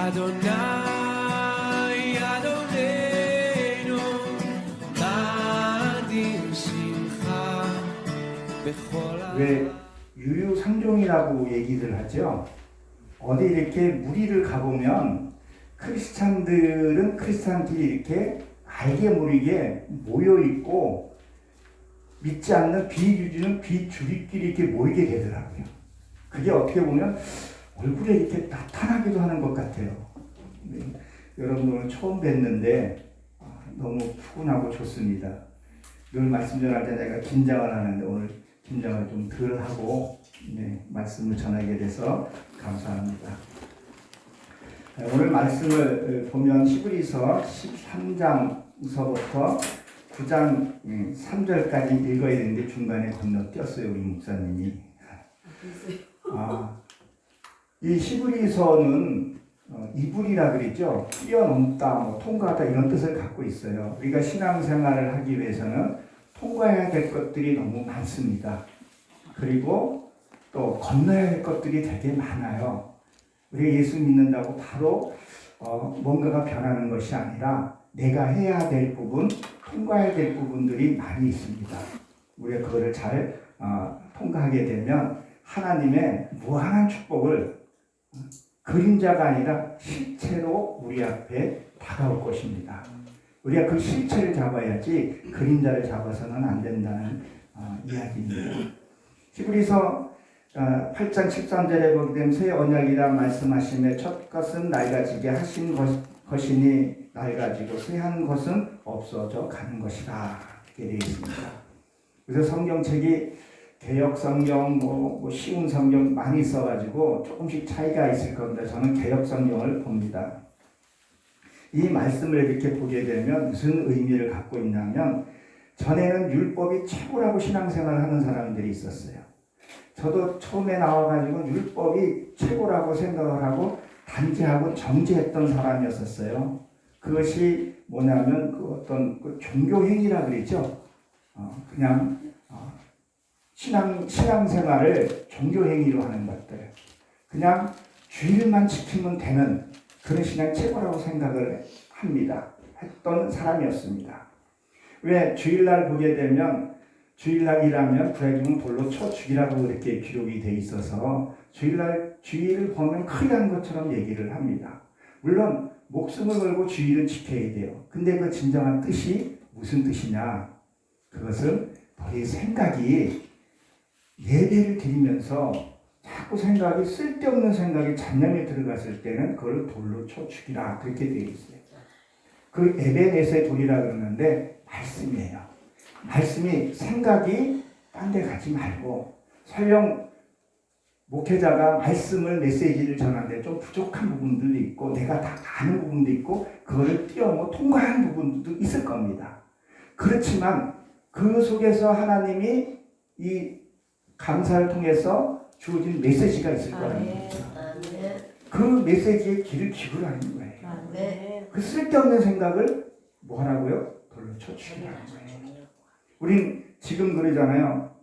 אדוני אדוננו 나는 שמחה בכל 왜 유유상종이라고 얘기를 하죠. 어디 이렇게 무리를 가보면 크리스찬끼리 이렇게 알게 모르게 모여 있고 믿지 않는 비유주는 비주리끼리 이렇게 모이게 되더라고요. 그게 어떻게 보면 얼굴에 이렇게 나타나기도 하는 것 같아요. 네. 여러분들은 처음 뵀는데 너무 푸근하고 좋습니다. 늘 말씀 전할 때 내가 긴장을 하는데 오늘 긴장을 좀 덜 하고 말씀을 전하게 돼서 감사합니다. 오늘 말씀을 보면 히브리서 13장서부터 9장 3절까지 읽어야 되는데 중간에 건너뛰었어요, 우리 목사님이. 이 히브리서는 이불이라 그랬죠. 뛰어넘다, 통과하다 이런 뜻을 갖고 있어요. 우리가 신앙생활을 하기 위해서는 통과해야 될 것들이 너무 많습니다. 그리고 또 건너야 할 것들이 되게 많아요. 우리가 예수 믿는다고 바로 뭔가가 변하는 것이 아니라 내가 해야 될 부분, 통과해야 될 부분들이 많이 있습니다. 우리가 그거를 잘 통과하게 되면 하나님의 무한한 축복을 그림자가 아니라 실체로 우리 앞에 다가올 것입니다. 우리가 그 실체를 잡아야지 그림자를 잡아서는 안 된다는 이야기입니다. 히브리서 8장 13절에 보게 되면 새 언약이라 말씀하시며 첫 것은 낡아지게 하신 것이니 낡아지고 새한 것은 없어져 가는 것이다. 이렇게 되어 있습니다. 그래서 성경책이 개역 성경, 쉬운 성경 많이 써가지고 조금씩 차이가 있을 겁니다. 저는 개역 성경을 봅니다. 이 말씀을 이렇게 보게 되면 무슨 의미를 갖고 있냐면 전에는 율법이 최고라고 신앙생활을 하는 사람들이 있었어요. 저도 처음에 나와가지고 율법이 최고라고 생각을 하고 단죄하고 정죄했던 사람이었었어요. 그것이 뭐냐면 어떤 종교행위라 그랬죠. 그냥 신앙생활을 종교행위로 하는 것들. 그냥 주일만 지키면 되는 그런 신앙이 최고라고 생각을 합니다. 했던 사람이었습니다. 왜 주일날 보게 되면 주일날 일하면 불행이면 돌로 쳐 죽이라고 이렇게 기록이 돼 있어서 주일을 보면 큰일 난 것처럼 얘기를 합니다. 물론 목숨을 걸고 주일은 지켜야 돼요. 근데 그 진정한 뜻이 무슨 뜻이냐? 그것은 너의 생각이 예배를 드리면서 자꾸 생각이 쓸데없는 생각이 잡념에 들어갔을 때는 그걸 돌로 쳐 죽이라 그렇게 되어 있어요. 그 에베네스의 돌이라 그러는데 말씀이에요. 말씀이 생각이 딴 데 가지 말고 설령 목회자가 말씀을 메시지를 전하는데 좀 부족한 부분들도 있고 내가 다 아는 부분도 있고 그거를 뛰어넘어 통과한 부분도 있을 겁니다. 그렇지만 그 속에서 하나님이 이 강사를 통해서 주어진 메시지가 있을 거라는 거죠. 그 메시지에 귀를 기울이라는 거예요. 그 쓸데없는 생각을 뭐 하라고요? 돌로 쳐 죽이라는 거예요. 우린 지금 그러잖아요.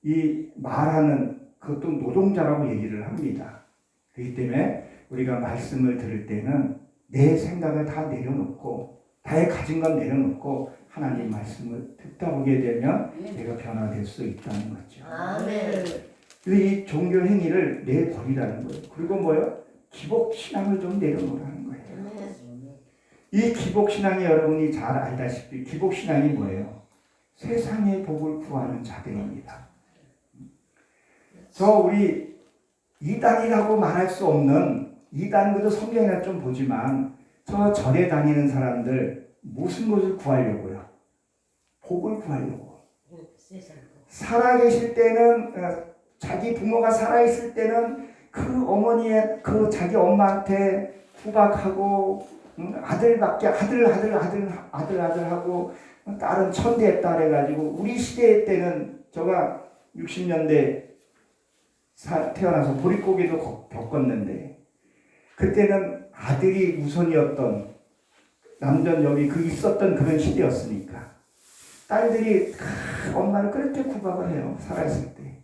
이 말하는 그것도 노동자라고 얘기를 합니다. 그렇기 때문에 우리가 말씀을 들을 때는 내 생각을 다 내려놓고 나의 가진 건 내려놓고 하나님 말씀을 듣다 보게 되면 내가 변화될 수 있다는 거죠. 아멘. 이 종교 행위를 내버리라는 거예요. 그리고 뭐요? 기복신앙을 좀 내려놓으라는 거예요. 이 기복신앙이 여러분이 잘 알다시피 기복신앙이 뭐예요? 세상의 복을 구하는 자들입니다. 우리 이단이라고 말할 수 없는 이단 그도 성경이나 좀 보지만 저 절에 다니는 사람들 무슨 것을 구하려고요? 복을 구하려고. 살아계실 때는 자기 부모가 살아있을 때는 그 어머니의 그 자기 엄마한테 구박하고 아들밖에 아들 하고 딸은 천대의 딸 해가지고 우리 시대 때는 제가 60년대 태어나서 보릿고개도 겪었는데 그때는 아들이 우선이었던 남전여비 있었던 그런 시대였으니까 딸들이 엄마를 그렇게 구박을 해요. 살아있을 때.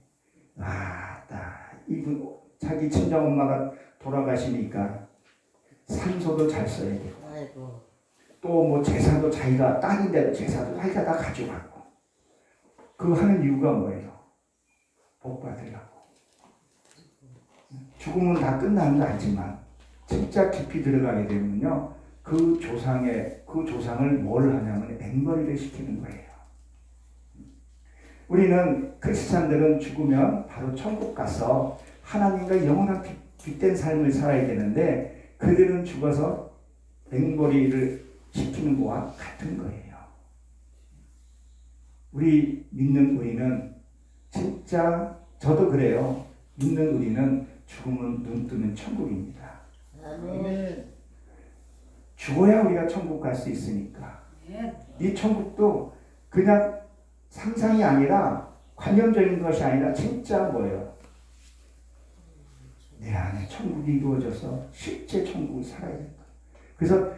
이분 자기 친정 엄마가 돌아가시니까 산소도 잘 써야 되고 아이고. 또 뭐 제사도 자기가 딸인데도 제사도 자기가 다 가져가고 그 하는 이유가 뭐예요? 복 받으려고. 죽음은 다 끝나는 거 알지만 진짜 깊이 들어가게 되면요 그 조상을 뭘 하냐면 앵벌이를 시키는 거예요. 우리는 크리스찬들은 죽으면 바로 천국 가서 하나님과 영원한 빛된 삶을 살아야 되는데 그들은 죽어서 앵벌이를 시키는 거와 같은 거예요. 우리는 진짜 저도 그래요. 믿는 우리는 죽으면 눈 뜨면 천국입니다. 아멘. 죽어야 우리가 천국 갈 수 있으니까. 이 천국도 그냥 상상이 아니라 관념적인 것이 아니라 진짜 뭐예요? 내 안에 천국이 이루어져서 실제 천국을 살아야 된다. 그래서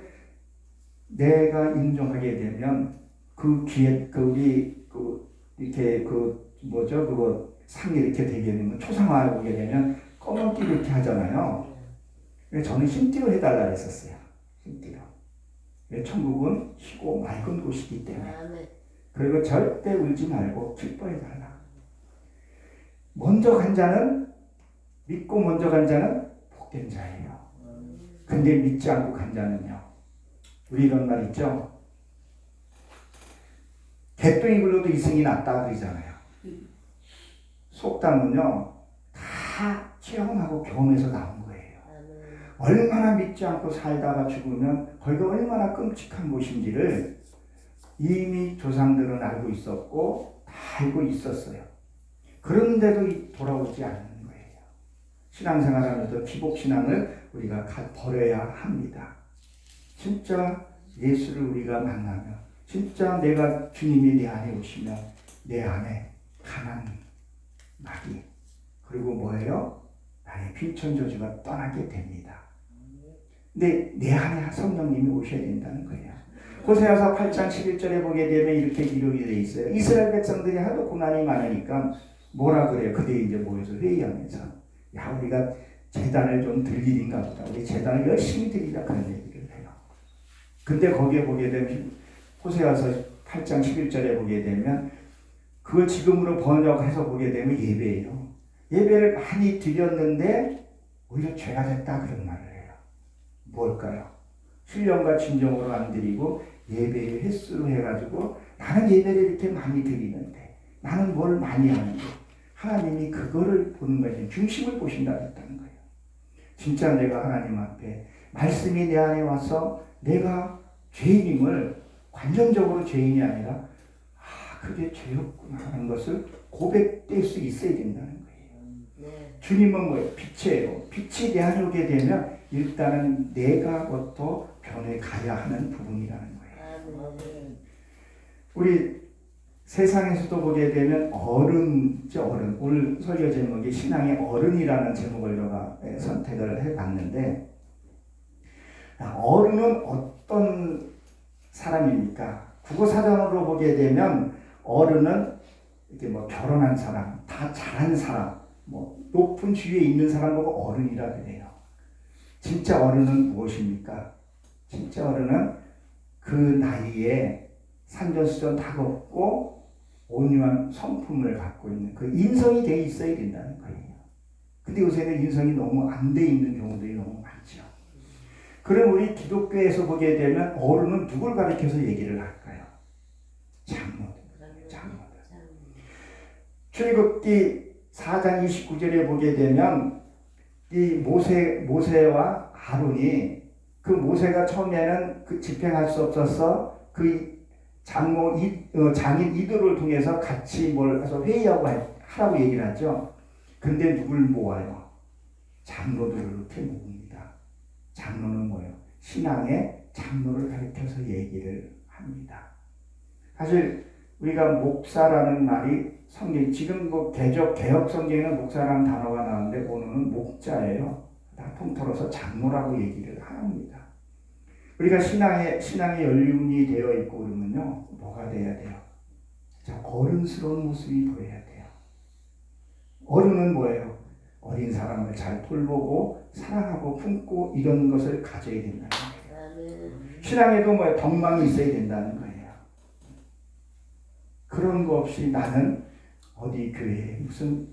내가 인정하게 되면 그 귀에 이렇게 그거 상이 이렇게 되게 되면 초상화에 오게 되면 검은 띠를 이렇게 하잖아요. 저는 흰띠로 해달라 했었어요. 흰띠로. 천국은 희고 맑은 곳이기 때문에. 그리고 절대 울지 말고 기뻐해달라. 먼저 간 자는 믿고 먼저 간 자는 복된 자예요. 근데 믿지 않고 간 자는요. 우리 이런 말 있죠. 개똥이 굴러도 이승이 낫다 그러잖아요. 속담은요. 다 체험하고 경험해서 나온 거예요. 얼마나 믿지 않고 살다가 죽으면 거기가 얼마나 끔찍한 곳인지를 이미 조상들은 알고 있었고 다 알고 있었어요. 그런데도 돌아오지 않는 거예요. 신앙생활하면서 기복신앙을 우리가 버려야 합니다. 진짜 예수를 우리가 만나면 진짜 내가 주님이 내 안에 오시면 내 안에 가난 마귀 그리고 뭐예요? 나의 빈천저주가 떠나게 됩니다. 근데 내 안에 성령님이 오셔야 된다는 거예요. 호세아서 8장 11절에 보게 되면 이렇게 기록이 되어 있어요. 이스라엘 백성들이 하도 고난이 많으니까 뭐라 그래요? 그들이 이제 모여서 회의하면서 야 우리가 제단을 좀 드릴 일인가 보다. 우리 제단을 열심히 드리자 그런 얘기를 해요. 근데 거기에 보게 되면 호세아서 8장 11절에 보게 되면 그걸 지금으로 번역해서 보게 되면 예배예요. 예배를 많이 드렸는데 오히려 죄가 됐다 그런 말을 해요. 뭘까요? 신령과 진정으로 안 드리고 예배의 횟수로 해가지고 나는 예배를 이렇게 많이 드리는데 나는 뭘 많이 하는데 하나님이 그거를 보는 거예요. 중심을 보신다 했다는 거예요. 진짜 내가 하나님 앞에 말씀이 내 안에 와서 내가 죄인임을 관념적으로 죄인이 아니라 그게 죄였구나 하는 것을 고백될 수 있어야 된다는 거예요. 주님은 뭐예요? 빛이에요. 빛이 내 안에 오게 되면 일단은 내가부터 변해 가야 하는 부분이라는 거예요. 우리 세상에서도 보게 되면 어른. 오늘 설교 제목이 신앙의 어른이라는 제목을 제가 선택을 해봤는데 어른은 어떤 사람입니까? 국어사전으로 보게 되면 어른은 이렇게 뭐 결혼한 사람, 다 잘한 사람, 뭐 높은 지위에 있는 사람 보고 어른이라 그래요. 진짜 어른은 무엇입니까? 진짜 어른은 그 나이에 산전수전 다 겪고 온유한 성품을 갖고 있는 그 인성이 돼 있어야 된다는 거예요. 근데 요새는 인성이 너무 안 돼 있는 경우들이 너무 많죠. 그럼 우리 기독교에서 보게 되면 어른은 누굴 가리켜서 얘기를 할까요? 장로들. 출애굽기 4장 29절에 보게 되면 이 모세와 아론이 그 모세가 처음에는 그 집행할 수 없어서 그 장인 이들을 통해서 같이 뭘 해서 회의하고 하라고 얘기를 하죠. 근데 누굴 모아요? 장로들을 이렇게 모읍니다. 장로는 뭐예요? 신앙의 장로를 가리켜서 얘기를 합니다. 사실 우리가 목사라는 말이 성경 지금 뭐 개혁 성경에는 목사라는 단어가 나오는데 오늘은 목자예요. 다 통틀어서 장로라고 얘기를 합니다. 우리가 신앙의 연륜이 되어 있고 그러면요 뭐가 돼야 돼요? 어른스러운 모습이 보여야 돼요. 어른은 뭐예요? 어린 사람을 잘 돌보고 사랑하고 품고 이런 것을 가져야 된다는 거예요. 신앙에도 뭐 덕망이 있어야 된다는 거예요. 그런 거 없이 나는 어디 교회에 무슨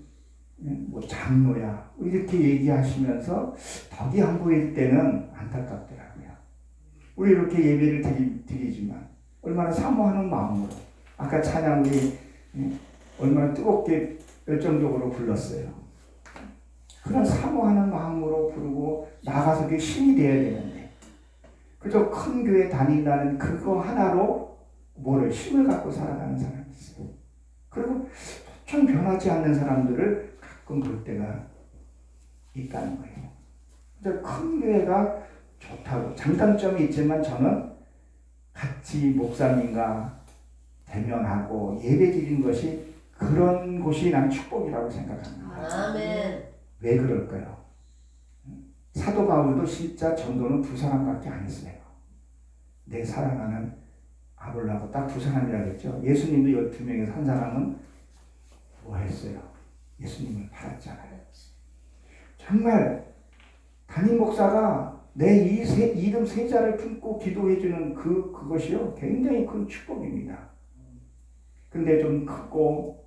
뭐 장로야 이렇게 얘기하시면서 덕이 안 보일 때는 안타깝더라고요. 우리 이렇게 예배를 드리지만 얼마나 사모하는 마음으로 아까 찬양 우리 얼마나 뜨겁게 열정적으로 불렀어요. 그런 사모하는 마음으로 부르고 나가서 그게 힘이 돼야 되는데 그저 큰 교회 다닌다는 그거 하나로 뭐를 힘을 갖고 살아가는 사람이 있어요. 그리고 좀 변하지 않는 사람들을 가끔 볼 때가 있다는 거예요. 그래서 큰 교회가 좋다고 장단점이 있지만 저는 같이 목사님과 대면하고 예배 드리는 것이 그런 곳이 난 축복이라고 생각합니다. 아멘. 왜 그럴까요? 사도 바울도 진짜 전도는 두 사람밖에 안 했어요. 내 사랑하는 아볼라고 딱 두 사람이라고 했죠. 예수님도 12명에서 한 사람은 뭐 했어요? 예수님을 팔았잖아요. 정말 담임 목사가 내 이름 세 자를 품고 기도해주는 그것이요. 굉장히 큰 축복입니다. 근데 좀 크고,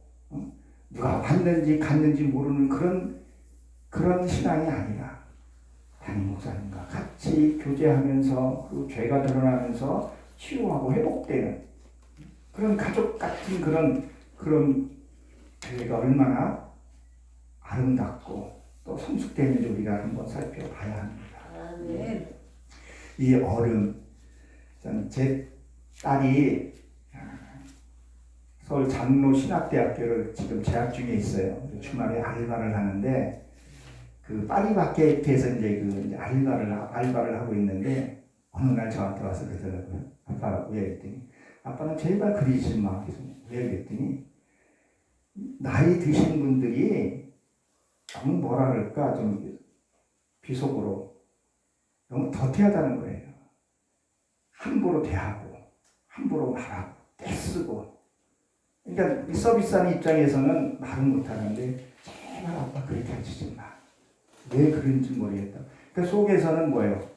누가 왔는지 갔는지 모르는 그런 신앙이 아니라 담임 목사님과 같이 교제하면서 그리고 죄가 드러나면서 치유하고 회복되는 그런 가족 같은 그런 교회가 얼마나 아름답고 또 성숙되는지 우리가 한번 살펴봐야 합니다. 아멘. 이 어른, 제 딸이 서울 장로신학대학교를 지금 재학 중에 있어요. 주말에 알바를 하는데 그 파리바게트에서 이제 알바를 하고 있는데 어느 날 저한테 와서 그러더라고요. 아빠 왜 그랬더니 아빠는 제발 그리지 마. 왜 그랬더니 나이 드신 분들이 너무 뭐라 그럴까 좀 비속어로 너무 더티하다는 거예요. 함부로 대하고 함부로 말하고 떼쓰고 그러니까 이 서비스하는 입장에서는 말은 못하는데 제발 아빠 그렇게 하지 마. 왜 그런지 모르겠다. 그 속에서는 뭐예요?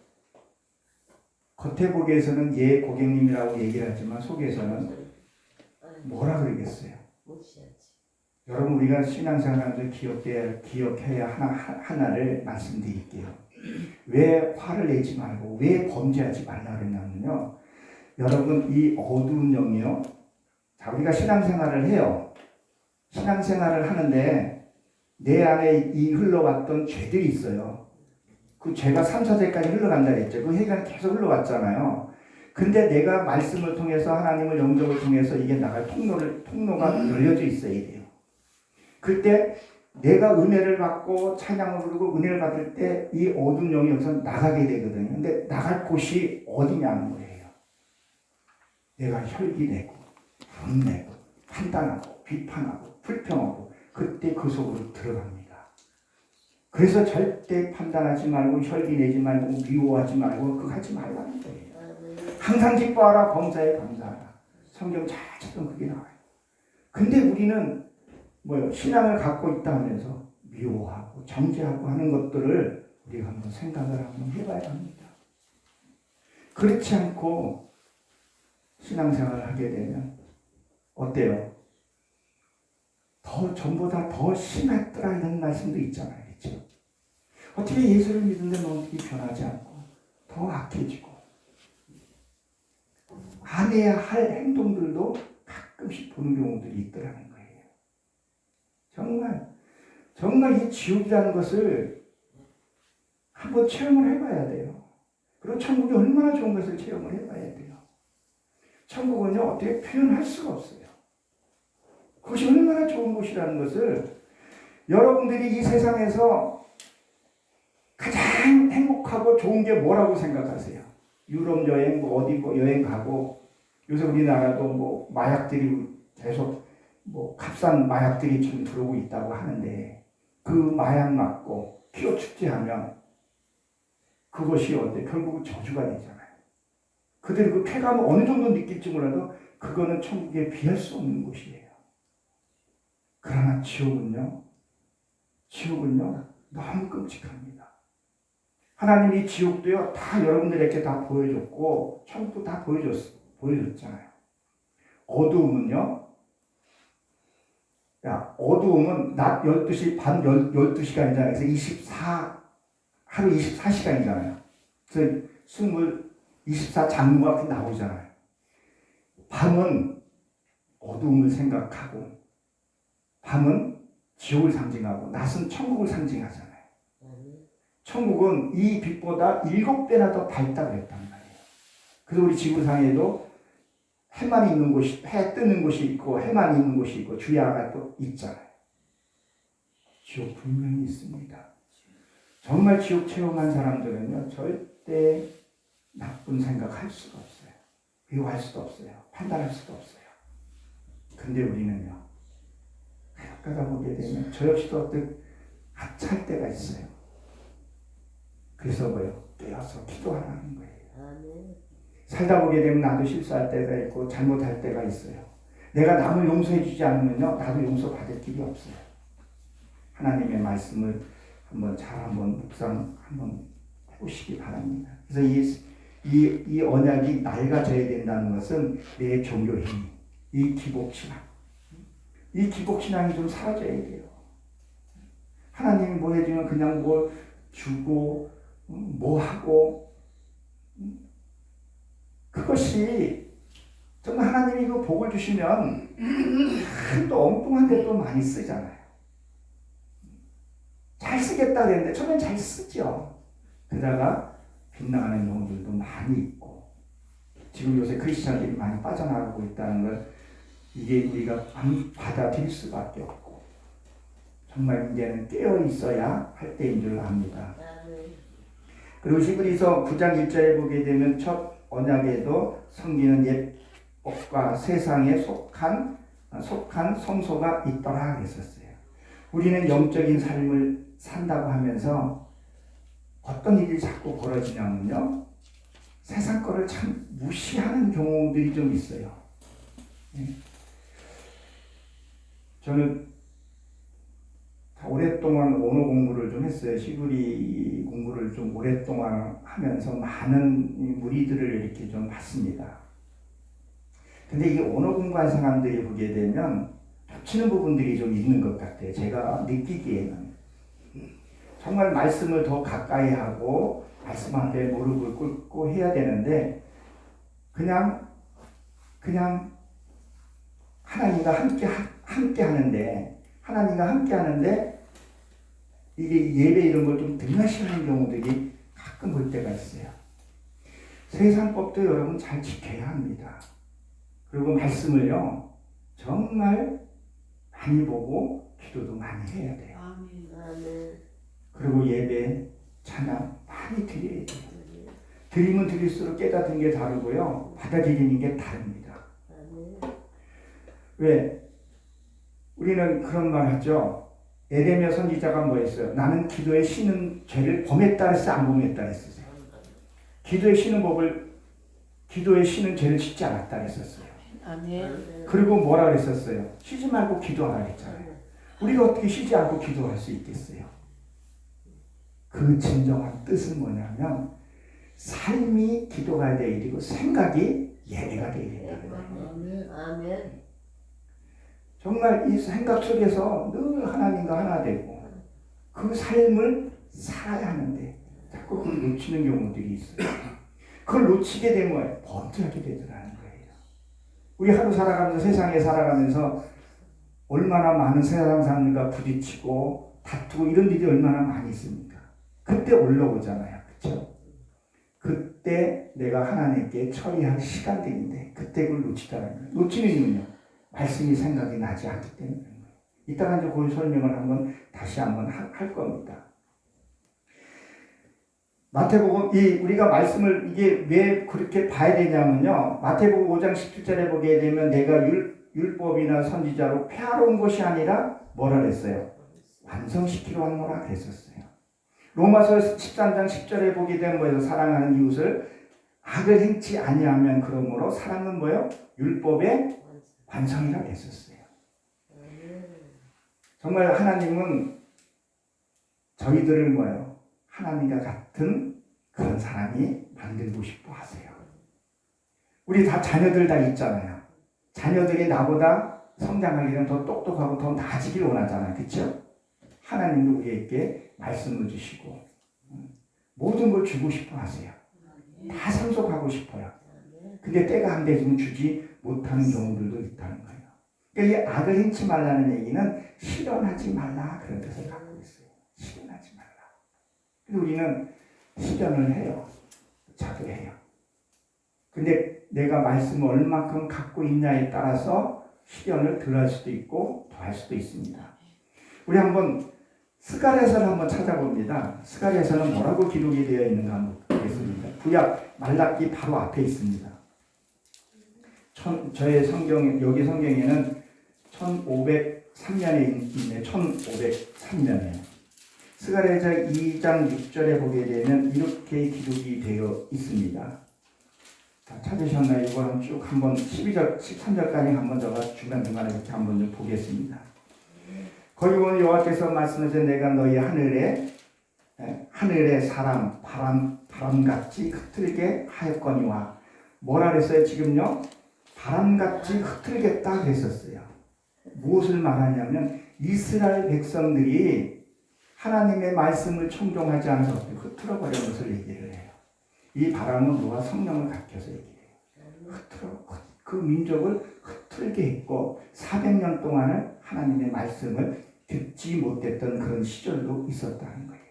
겉에 보기에서는 예 고객님이라고 얘기를 하지만 속에서는 뭐라 그러겠어요? 여러분 우리가 신앙생활하면서 기억해야 하나를 말씀드릴게요. 왜 화를 내지 말고 왜 범죄하지 말라 그러냐면요. 여러분 이 어두운 영이요. 자 우리가 신앙생활을 해요. 신앙생활을 하는데 내 안에 이 흘러왔던 죄들이 있어요. 그 죄가 3, 4세까지 흘러간다 했죠. 그 해가 계속 흘러왔잖아요. 근데 내가 말씀을 통해서 하나님을 영접을 통해서 이게 나갈 통로가 열려져 있어야 돼요. 그때 내가 은혜를 받고 찬양을 부르고 은혜를 받을 때 이 어두운 영이 여기서 나가게 되거든요. 근데 나갈 곳이 어디냐는 거예요. 내가 혈기내고 분내고 판단하고 비판하고 불평하고 그때 그 속으로 들어갑니다. 그래서 절대 판단하지 말고 혈기내지 말고 미워하지 말고 그거 하지 말라는 거예요. 항상 기뻐하라 범사에 감사하라. 성경 잘 찾으면 그게 나와요. 근데 우리는 뭐요? 신앙을 갖고 있다 하면서 미워하고 정죄하고 하는 것들을 우리가 한번 생각을 한번 해봐야 합니다. 그렇지 않고 신앙생활을 하게 되면 어때요? 전보다 더 심했더라 이런 말씀도 있잖아요. 그렇죠? 어떻게 예수를 믿는데 어떻게 변하지 않고 더 악해지고 안 해야 할 행동들도 가끔씩 보는 경우들이 있더라는 거예요. 정말 이 지옥이라는 것을 한번 체험을 해봐야 돼요. 그리고 천국이 얼마나 좋은 것을 체험을 해봐야 돼요. 천국은요 어떻게 표현할 수가 없어요. 그것이 얼마나 좋은 곳이라는 것을 여러분들이 이 세상에서 가장 행복하고 좋은 게 뭐라고 생각하세요? 유럽 여행, 어디 여행 가고 요새 우리나라도 뭐 마약들이 계속 값싼 마약들이 지금 들어오고 있다고 하는데 그 마약 맞고 피로 축제하면 그것이 어때? 결국 저주가 되잖아요. 그들이 그 쾌감을 어느 정도 느낄지 몰라도 그거는 천국에 비할 수 없는 곳이에요. 그러나 지옥은요 너무 끔찍합니다. 하나님이 지옥도요 다 여러분들에게 다 보여줬고 천국도 다 보여줬잖아요. 어두움은요, 야, 어두움은 낮 12시, 밤 12시간이잖아요. 그래서 하루 24시간이잖아요. 그래서 24장부가 나오잖아요. 밤은 어두움을 생각하고, 밤은 지옥을 상징하고, 낮은 천국을 상징하잖아요. 천국은 이 빛보다 7배나 더 밝다 그랬단 말이에요. 그래서 우리 지구상에도 해만 있는 곳이, 해 뜨는 곳이 있고, 해만 있는 곳이 있고, 주야가 또 있잖아요. 지옥 분명히 있습니다. 정말 지옥 체험한 사람들은요, 절대 나쁜 생각할 수가 없어요. 비교할 수도 없어요. 판단할 수도 없어요. 근데 우리는요, 가다 보게 되면 저 역시도 어떻게 하찮을 때가 있어요. 그래서 뭐요? 깨어서 기도하라는 거예요. 살다 보게 되면 나도 실수할 때가 있고 잘못할 때가 있어요. 내가 남을 용서해 주지 않으면요, 나도 용서받을 길이 없어요. 하나님의 말씀을 한번 묵상 한번 해보시기 바랍니다. 그래서 이 언약이 낡아져야 된다는 것은 내 종교 행위, 이 기복신앙이 좀 사라져야 돼요. 하나님이 뭐 해주면 그냥 뭐 주고 뭐 하고, 그것이 정말 하나님이 그 복을 주시면 또 엉뚱한 데 또 많이 쓰잖아요. 잘 쓰겠다 그랬는데 처음엔 잘 쓰죠. 그러다가 빗나가는 경우들도 많이 있고, 지금 요새 크리스천들이 많이 빠져나가고 있다는 걸 이게 우리가 받아들일 수밖에 없고, 정말 이제는 깨어 있어야 할 때인 줄 압니다. 그리고 히브리서 9장 1절에 보게 되면 첫 언약에도 섬기는 옛 법과 세상에 속한 성소가 있더라 그랬었어요. 우리는 영적인 삶을 산다고 하면서 어떤 일이 자꾸 벌어지냐면요, 세상 거를 참 무시하는 경우들이 좀 있어요. 저는 오랫동안 언어 공부를 좀 했어요. 히브리 공부를 좀 오랫동안 하면서 많은 무리들을 이렇게 좀 봤습니다. 근데 이 언어 공부한 사람들이 보게 되면 겹치는 부분들이 좀 있는 것 같아요. 제가 느끼기에는. 정말 말씀을 더 가까이 하고 말씀 앞에 무릎을 꿇고 해야 되는데, 그냥 하나님과 함께 하는데 이게 예배 이런 걸 좀 등하시는 경우들이 가끔 볼 때가 있어요. 세상법도 여러분 잘 지켜야 합니다. 그리고 말씀을요, 정말 많이 보고 기도도 많이 해야 돼요. 그리고 예배, 찬양 많이 드려야 돼요. 드리면 드릴수록 깨닫는 게 다르고요, 받아들이는 게 다릅니다. 왜? 우리는 그런 말 하죠. 에레미야 선지자가 뭐 했어요? 나는 기도에 쉬는 죄를 범했다 했어, 안 범했다 했었어요? 기도에 쉬는 죄를 짓지 않았다 했었어요. 그리고 뭐라 그랬었어요? 쉬지 말고 기도하라 했잖아요. 우리가 어떻게 쉬지 않고 기도할 수 있겠어요? 그 진정한 뜻은 뭐냐면, 삶이 기도가 돼야 되고 생각이 예배가 돼야 된다. 정말 이 생각 속에서 늘 하나님과 하나 되고 그 삶을 살아야 하는데 자꾸 그걸 놓치는 경우들이 있어요. 그걸 놓치게 되면 번트하게 되더라는 거예요. 우리 하루 살아가면서, 세상에 살아가면서 얼마나 많은 세상 사람들과 부딪히고 다투고 이런 일이 얼마나 많이 있습니까? 그때 올라오잖아요. 그렇죠? 그때 내가 하나님께 처리할 시간들인데 그때 그걸 놓치다는 거예요. 놓치는 이유는요, 말씀이 생각이 나지 않기 때문에. 이따가 이제 그 설명을 다시 한번 할 겁니다. 마태복음, 우리가 말씀을 이게 왜 그렇게 봐야 되냐면요, 마태복음 5장 17절에 보게 되면 내가 율법이나 선지자로 폐하러 온 것이 아니라 뭐라 그랬어요? 완성시키러 왔노라 그랬었어요. 로마서 13장 10절에 보게 되면 뭐예요? 사랑하는 이웃을 악을 행치 아니하면 그러므로 사랑은 뭐예요? 율법의 완성이라고 했었어요. 정말 하나님은 저희들을 뭐예요? 하나님과 같은 그런 사람이 만들고 싶어 하세요. 우리 다 자녀들 다 있잖아요. 자녀들이 나보다 성장하기는 더 똑똑하고 더 나아지길 원하잖아요. 그렇죠? 하나님도 우리에게 말씀을 주시고 모든 걸 주고 싶어 하세요. 다 상속하고 싶어요. 근데 때가 안 되면 주지 못하는 경우들도 있다는 거예요. 그러니까 이 악을 행치 말라는 얘기는 실현하지 말라 그런 뜻을 갖고 있어요. 실현하지 말라. 근데 우리는 실현을 해요. 저도 해요. 근데 내가 말씀을 얼만큼 갖고 있냐에 따라서 실현을 덜 할 수도 있고 더 할 수도 있습니다. 우리 한번 스가랴서를 한번 찾아봅니다. 스가랴서는 뭐라고 기록이 되어 있는가 한번 보겠습니다. 구약 말라기 바로 앞에 있습니다. 저의 성경, 여기 성경에는 1503년에 있네. 1503년에 스가랴서 2장 6절에 보게 되면 이렇게 기록이 되어 있습니다. 자, 찾으셨나요? 이거 쭉 한번 12절, 13절까지 한번 제가 중간중간에 이렇게 한번 좀 보겠습니다. 거기 보면 여호와께서 말씀하신 내가 너희 하늘의 사람 바람같이 흩틀게 하였거니와 뭐라 그랬어요? 지금요 바람같이 흩틀겠다 그랬었어요. 무엇을 말하냐면 이스라엘 백성들이 하나님의 말씀을 청종하지 않아서 흩틀어버린 것을 얘기를 해요. 이 바람은 누가 성령을 가르쳐서 얘기해요. 그 민족을 흩틀게 했고 400년 동안을 하나님의 말씀을 듣지 못했던 그런 시절도 있었다는 거예요.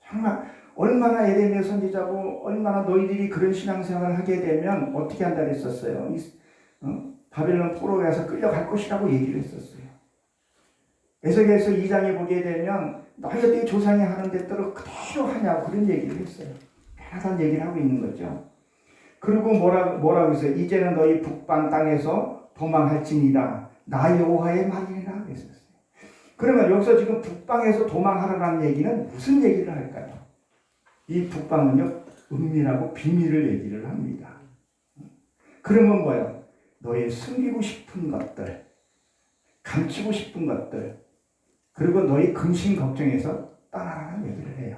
정말 얼마나 예레미야 선지자고 얼마나 너희들이 그런 신앙생활을 하게 되면 어떻게 한다 그랬었어요. 바벨론 포로에서 끌려갈 것이라고 얘기를 했었어요. 에스겔서 2장에 보게 되면 너희들이 조상이 하는 대로 그대로 하냐고 그런 얘기를 했어요. 편하다는 얘기를 하고 있는 거죠. 그리고 뭐라고 했어요? 이제는 너희 북방 땅에서 도망할지니라 나 여호와의 말이니라 그랬었어요. 그러면 여기서 지금 북방에서 도망하라는 얘기는 무슨 얘기를 할까요? 이 북방은요 은밀하고 비밀을 얘기를 합니다. 그러면 뭐예요? 너의 숨기고 싶은 것들, 감추고 싶은 것들, 그리고 너의 근심 걱정에서 떠나라는 얘기를 해요.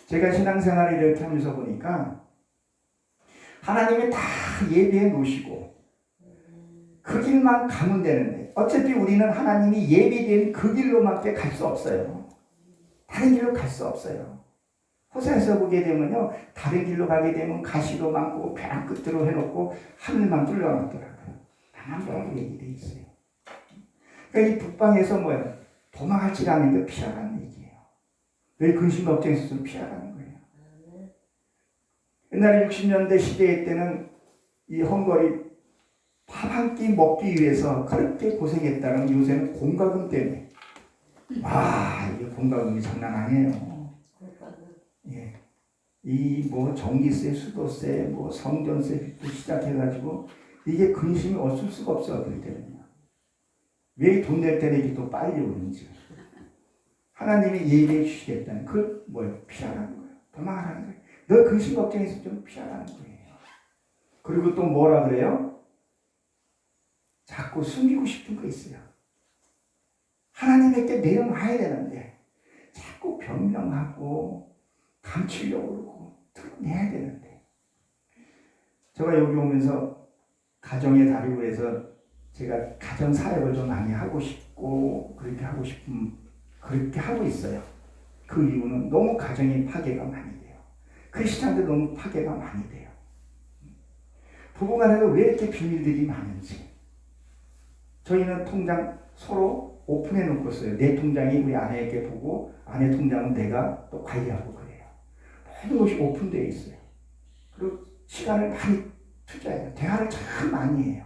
제가 신앙생활을 이렇게 하면서 보니까 하나님이 다 예비해 놓으시고 그 길만 가면 되는데 어차피 우리는 하나님이 예비된 그 길로밖에 갈 수 없어요. 다른 길로 갈 수 없어요. 호세아서 보게 되면요 다른 길로 가게 되면 가시도 많고 벼랑 끝으로 해놓고 하늘만 뚫려놨더라고요. 나만 얘기돼 있어요. 그러니까 이 북방에서 뭐예요? 도망할지 않는 게 피하라는 얘기예요. 왜 근심 걱정에서 좀 피하라는 거예요. 옛날에 60년대 시대 때는 이 헝가리 밥 한 끼 먹기 위해서 그렇게 고생했다는 요새는 공과금 때문에 이게 공과금이 장난 아니에요. 예. 이 뭐 전기세, 수도세, 뭐 성전세부터 시작해가지고 이게 근심이 없을 수가 없어 그럴 때는요. 왜 돈 낼 때는 이게 또 빨리 오는지 하나님이 예비해 주시겠다는 그 뭐예요? 피하라는 거예요. 도망하라는 거예요. 너 근심 걱정해서 좀 피하라는 거예요. 그리고 또 뭐라 그래요? 자꾸 숨기고 싶은 거 있어요. 하나님에게 내려놔야 되는데 자꾸 변명하고 감추려고 그러고 드러내야 되는데 제가 여기 오면서 가정의 달이고 해서 제가 가정 사역을 좀 많이 하고 싶고 그렇게 하고 있어요. 그 이유는 너무 가정의 파괴가 많이 돼요. 크리스찬들 너무 파괴가 많이 돼요. 부부간에도 왜 이렇게 비밀들이 많은지. 저희는 통장 서로 오픈해 놓고 있어요. 내 통장이 우리 아내에게 보고 아내 통장은 내가 또 관리하고 그래요. 모든 것이 오픈되어 있어요. 그리고 시간을 많이 투자해요. 대화를 참 많이 해요.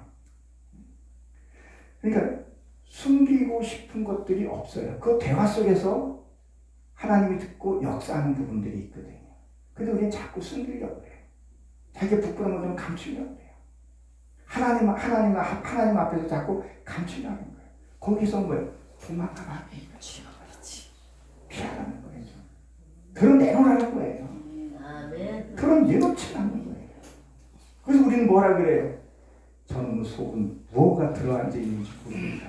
그러니까 숨기고 싶은 것들이 없어요. 그 대화 속에서 하나님이 듣고 역사하는 부분들이 있거든요. 근데 우리는 자꾸 숨기려고 해요. 자기가 부끄러운 걸 좀 감추려고 해요. 하나님 앞에서 자꾸 감추려는 거예요. 거기서 뭐예요? 도망가라. 피하라는 거예요. 드러내놓으라는 거예요. 드러내놓지라는 거예요. 그래서 우리는 뭐라 그래요? 저는 속은 무엇가 들어앉아 있는지 모릅니다.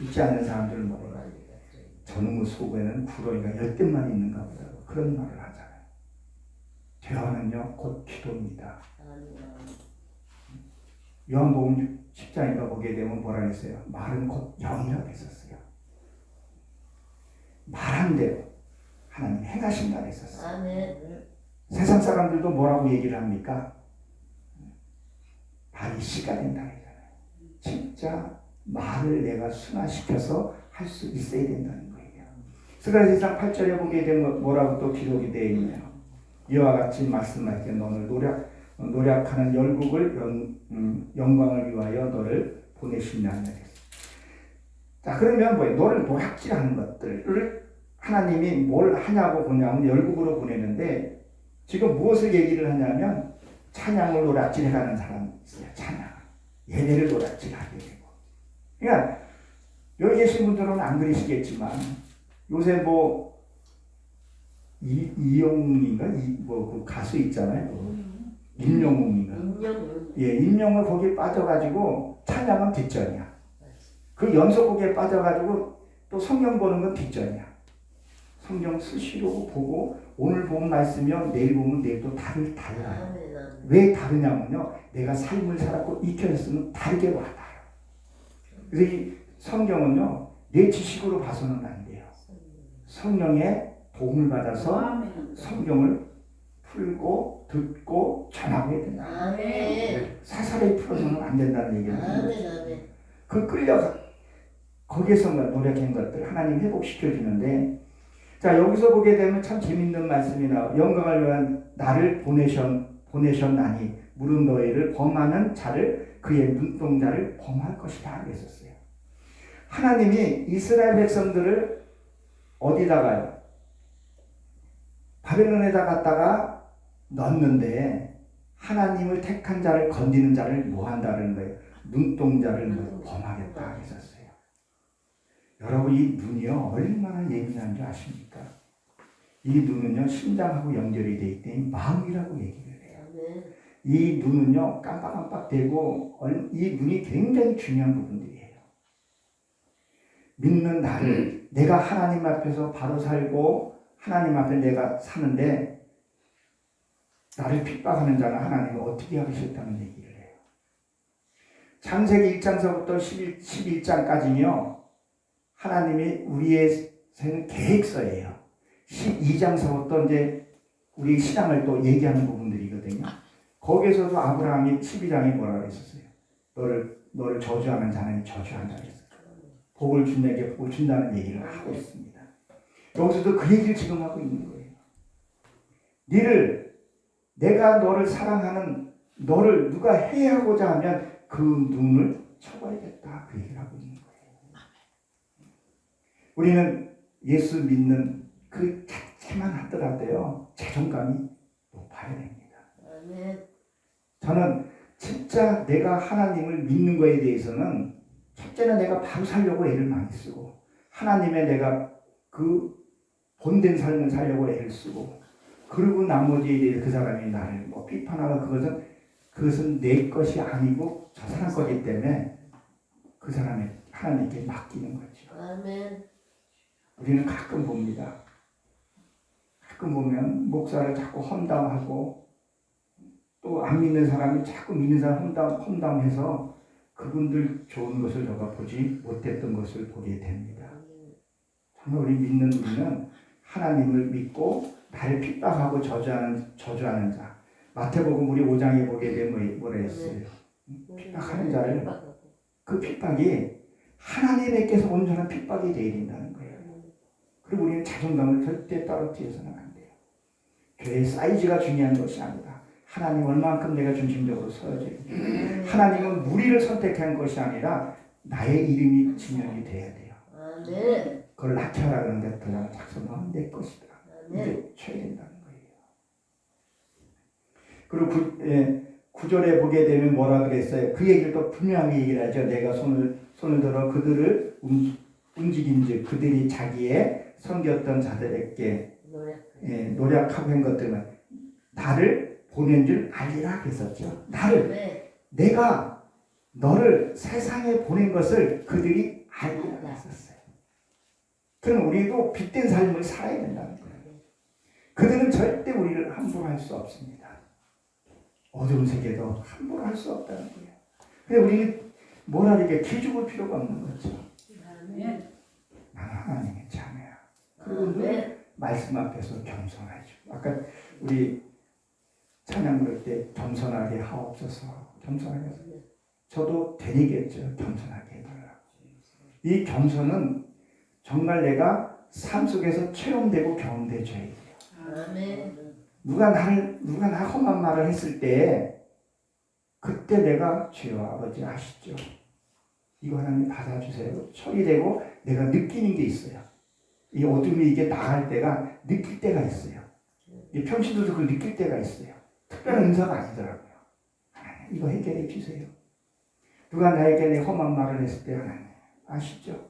믿지 않는 사람들은 뭐라 그래요? 저놈의 속에는 구렁이가 10개만 있는가 보다. 그런 말을 하잖아요. 대화는요 곧 기도입니다. 요한복음 10장인가 보게 되면 뭐라 했어요? 말은 곧 영이라고 했었어요. 말한 대로 하나님 행하신다 했었어요. 아멘. 세상 사람들도 뭐라고 얘기를 합니까? 말이 씨가 된다 했잖아요. 진짜 말을 내가 순화시켜서 할 수 있어야 된다는 거예요. 스가랴서 8절에 보게 되면 뭐라고 또 기록이 되어 있네요. 이와 같이 말씀하시되 너를 노력하는 열국을 영광을 위하여 너를 보내신다는 거예요. 자, 그러면 뭐예요? 너를 노략질하는 것들을 하나님이 뭘 하냐고 보냐면 열국으로 보내는데 지금 무엇을 얘기를 하냐면 찬양을 노략질해가는 사람이 있어요. 찬양. 예배를 노략질하게 되고. 그러니까 여기 계신 분들은 안 그러시겠지만 요새 뭐 이영웅인가 그 가수 있잖아요. 임영웅인가. 예, 임영웅 거기에 빠져가지고 찬양은 뒷전이야. 그 연속곡에 빠져가지고 또 성경 보는 건 뒷전이야. 성경 수시로 보고 오늘 보면 말씀이면 내일 보면 내일 또 달라요. 왜 다르냐면요. 내가 삶을 살았고 익혀졌으면 다르게 와닿아요. 그래서 이 성경은요. 내 지식으로 봐서는 안 돼요. 성령의 도움을 받아서 성경을 풀고 듣고 전하게 된다. 사사로이 풀어서는 안 된다는 얘기를 그 거기에서 노력한 것들 하나님 회복시켜주는데 자 여기서 보게 되면 참 재밌는 말씀이 나와요. 영광을 위한 나를 보내셨나니 무릇 너희를 범하는 자를 그의 눈동자를 범할 것이다 그랬었어요. 하나님이 이스라엘 백성들을 어디다가요? 바벨론에다 갖다가 넣었는데 하나님을 택한 자를 건드리는 자를 뭐 한다는 거예요? 눈동자를 범하겠다 했었어요. 여러분 이 눈이요 얼마나 예민한 줄 아십니까? 이 눈은요 심장하고 연결이 되어 있더니 마음이라고 얘기를 해요. 이 눈은요 깜빡깜빡대고 이 눈이 굉장히 중요한 부분들이에요. 믿는 나를 내가 하나님 앞에서 바로 살고 하나님 앞에 내가 사는데 나를 핍박하는 자는 하나님은 어떻게 하시겠다는 얘기를 해요. 창세기 1장서부터 11장까지요. 하나님이 우리의 계획서예요. 12장서부터 이제 우리 신앙을 또 얘기하는 부분들이거든요. 거기에서도 아브라함이 12장에 뭐라고 했었어요? 너를 저주하는 자는 저주한다 그랬어요. 복을 준 내게 복을 준다는 얘기를 하고 있습니다. 여기서도 그 얘기를 지금 하고 있는 거예요. 내가 너를 사랑하는 너를 누가 해하고자 하면 그 눈을 쳐버리겠다 그 얘기를 하고 있는 거예요. 우리는 예수 믿는 그 자체만 하더라도요 자존감이 높아야 됩니다. 저는 진짜 내가 하나님을 믿는 거에 대해서는 첫째는 내가 바로 살려고 애를 많이 쓰고 하나님의 내가 그 본된 삶을 살려고 애를 쓰고 그리고 나머지에 대해서 그 사람이 나를 뭐 비판하고 그것은 내 것이 아니고 저 사람 거기 때문에 그 사람이 하나님께 맡기는 거죠. 아멘. 우리는 가끔 봅니다. 가끔 보면 목사를 자꾸 험담하고 또 안 믿는 사람이 자꾸 믿는 사람 험담해서 그분들 좋은 것을 내가 보지 못했던 것을 보게 됩니다. 정말 우리 믿는 우리는 하나님을 믿고 나를 핍박하고 저주하는 자. 마태복음 우리 5장에 보게 되면 뭐라 했어요? 핍박하는 자를 그 핍박이 하나님께서 온전한 핍박이 되어야 된다는 거예요. 그리고 우리는 자존감을 절대 떨어뜨려서는 안 돼요. 교회의 사이즈가 중요한 것이 아니다. 하나님 얼만큼 내가 중심적으로 서야지. 하나님은 무리를 선택한 것이 아니라 나의 이름이 지명이 돼야 돼요. 그걸 낙혀라는 데 들어가 작성하면 내 것이다. 이제 쳐야 된다는 거예요. 그리고 9절에 보게 되면 뭐라 그랬어요? 그 얘기를 또 분명하게 얘기를 하죠. 내가 손을 들어 그들을 움직인즉 그들이 자기의 섬겼던 자들에게 노력하고 한 것들은 나를 보낸 줄 알리라 그랬었죠. 내가 너를 세상에 보낸 것을 그들이 알리라 그랬었어요. 그럼 우리도 빛된 삶을 살아야 된다는 거예요. 그들은 절대 우리를 함부로 할 수 없습니다. 어두운 세계도 함부로 할 수 없다는 거예요. 근데 우리는 뭐라 이렇게 기죽을 필요가 없는 거죠. 나는 하나님의 자녀야. 그리고 늘 말씀 앞에서 겸손하죠. 아까 우리 찬양 부를 때 겸손하게 하옵소서. 겸손하게 하옵소서. 저도 되겠죠. 겸손하게 해달라고. 이 겸손은 정말 내가 삶 속에서 체험되고 경험되줘야 돼요. 누가 나 험한 말을 했을 때 그때 내가 주여 아버지 아시죠? 이거 하나님 받아주세요. 처리되고 내가 느끼는 게 있어요. 이 어둠이 이게 나갈 때가 느낄 때가 있어요. 이 평신도도 그걸 느낄 때가 있어요. 특별한 은사가 아니더라고요. 하나님 이거 해결해 주세요. 누가 나에게 내 험한 말을 했을 때 하나님 아시죠?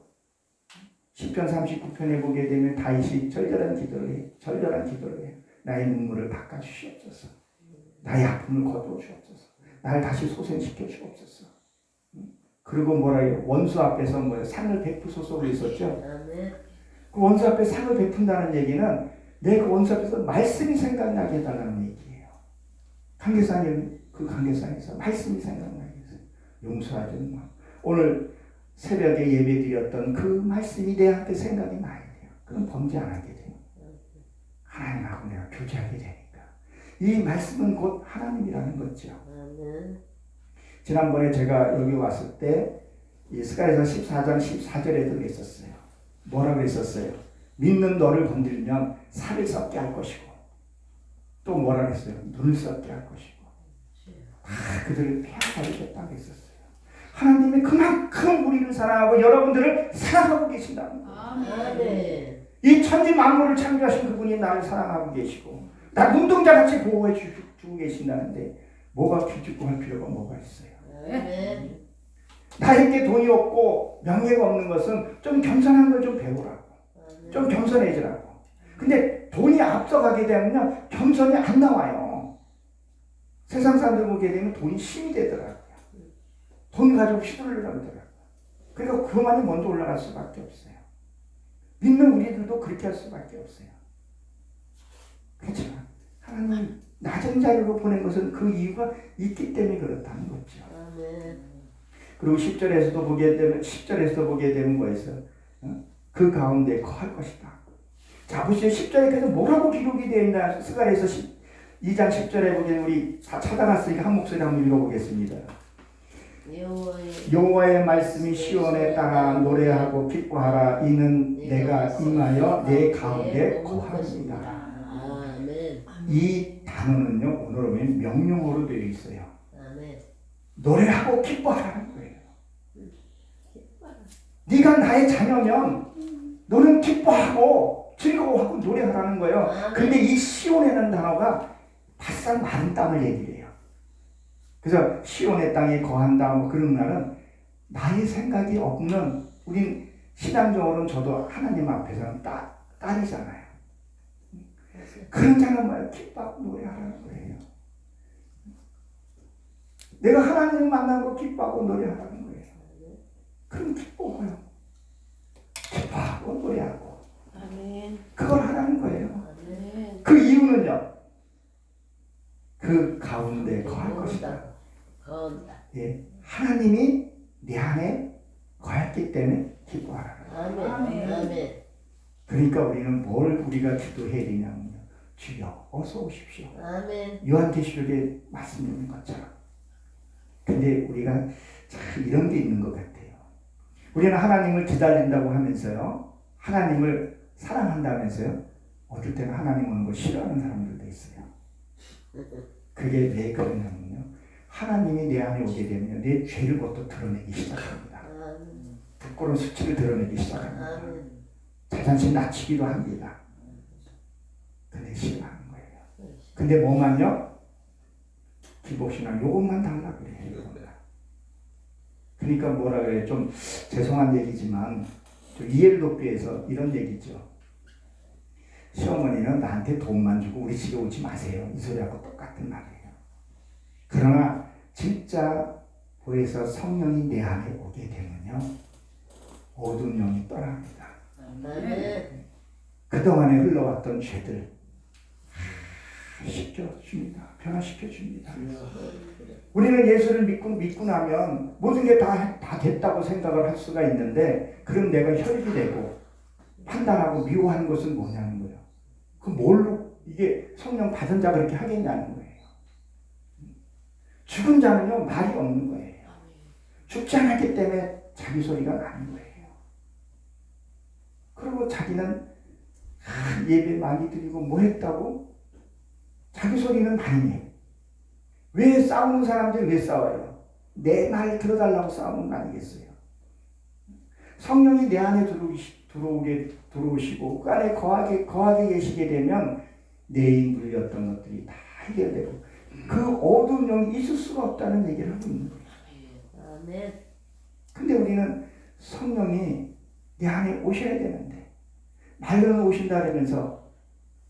시편 39편에 보게 되면 다윗이 절절한 기도를 해요. 나의 눈물을 닦아주시옵소서. 나의 아픔을 거두어 주옵소서. 나를 다시 소생시켜 주옵소서. 그리고 뭐라 해요? 원수 앞에서 상을 베푸소서 그랬었죠. 그 원수 앞에 상을 베푼다는 얘기는 내 그 원수 앞에서 말씀이 생각나게 해달라는 얘기예요. 관계상에서 말씀이 생각나게 해서 용서하지 마. 오늘 새벽에 예배 드렸던 그 말씀이 내한테 생각이 나야 돼요. 그럼 범죄 안 하게 돼요. 하나님하고 내가 교제하게 되니까. 이 말씀은 곧 하나님이라는 거죠. 지난번에 제가 여기 왔을 때 이 스가랴서 14장 14절에도 그랬었어요. 뭐라 그랬었어요? 믿는 너를 건드리면 살을 썩게 할 것이고 또 뭐라 그랬어요? 눈을 썩게 할 것이고 다 그들을 폐하하겠다 그랬었어요. 하나님이 그만큼 우리를 사랑하고 여러분들을 사랑하고 계신다는 거예요. 이 천지 만물을 창조하신 그분이 나를 사랑하고 계시고 나 눈동자같이 보호해 주고 계신다는데 뭐가 기죽고 할 필요가 뭐가 있어요. 나에게 돈이 없고 명예가 없는 것은 좀 겸손한 걸 좀 배우라고. 좀 겸손해지라고. 근데 돈이 앞서가게 되면요 겸손이 안 나와요. 세상 사람들 보게 되면 돈이 힘이 되더라고요. 돈 가지고 휘둘르려고 하더라고요. 그러니까 그만이 먼저 올라갈 수밖에 없어요. 믿는 우리들도 그렇게 할 수밖에 없어요. 그렇지만 하나님 낮은 자리로 보낸 것은 그 이유가 있기 때문에 그렇다는 거죠. 그리고 10절에서도 보게 되면 뭐였어요? 그 가운데 거할 것이다. 자, 보시죠. 10절에 그래서 뭐라고 기록이 되어 있나? 스가랴서 2장 10절에 보게 되면 우리 다 찾아놨으니까 한 목소리 한번 읽어보겠습니다. 여호와의 말씀이 시온에 따라 노래하고 기뻐하라. 이는 내가 임하여 내 가운데 거하리이다. 이 단어는요 오늘 보면 명령어로 되어 있어요. 노래하고 기뻐하라는 거예요. 네가 나의 자녀면 너는 기뻐하고 즐거워하고 노래하라는 거예요. 근데 이 시온이라는 단어가 바싹 마른 땅을 얘기해요. 그래서 시온의 땅에 거한다 뭐 그런 말은 나의 생각이 없는 우린 신앙적으로는 저도 하나님 앞에서는 딸이잖아요. 그런 자는 뭐예요? 기뻐하고 노래하라는 거예요. 내가 하나님을 만난 거 기뻐하고 노래하라는 거예요. 그럼 기뻐해요. 기뻐하고 노래하고. 그걸 하라는 거예요. 그 이유는요. 그 가운데 거할 것이다. 예, 하나님이 내 안에 거했기 때문에 기뻐하라. 그러니까 우리는 뭘 우리가 기도해야 되냐면요. 주여 어서 오십시오. 요한계시록에 말씀 있는 것처럼. 근데 우리가 참 이런 게 있는 것 같아요. 우리는 하나님을 기다린다고 하면서요. 하나님을 사랑한다면서요. 어떨 때는 하나님 오는 거 싫어하는 사람들도 있어요. 그게 왜 그러냐면요. 하나님이 내 안에 오게 되면 내 죄를 부터 드러내기 시작합니다. 부끄러운 수치를 드러내기 시작합니다. 자존심 낮추기도 합니다. 근데 싫어하는 거예요. 근데 뭐만요? 기복신앙 요것만 달라 그래요. 그러니까 뭐라 그래요? 좀 죄송한 얘기지만 좀 이해를 돕기 위해서 이런 얘기죠. 시어머니는 나한테 돈만 주고 우리 집에 오지 마세요. 이 소리하고 똑같은 말이에요. 그러나 진짜 보혜서 성령이 내 안에 오게 되면요. 어두운 영이 떠납니다. 그동안에 흘러왔던 죄들 씻겨줍니다. 변화시켜줍니다. 우리는 예수를 믿고 나면 모든 게 다 됐다고 생각을 할 수가 있는데, 그럼 내가 혈육이 되고 판단하고 미워하는 것은 뭐냐는 거예요. 그 뭘로 이게 성령 받은 자가 그렇게 하겠냐는 거예요. 죽은 자는요 말이 없는 거예요. 죽지 않았기 때문에 자기 소리가 나는 거예요. 그리고 자기는 예배 많이 드리고 뭐 했다고 자기 소리는 많이 해. 왜 싸우는 사람들이 왜 싸워요? 내 말 들어달라고 싸우는 거 아니겠어요? 성령이 내 안에 들어오시고 그 안에 거하게 계시게 되면 내 인물이었던 것들이 다 해결되고 그 어두운 영이 있을 수가 없다는 얘기를 하고 있는 거예요. 근데 우리는 성령이 내 안에 오셔야 되는데 말로는 오신다 그러면서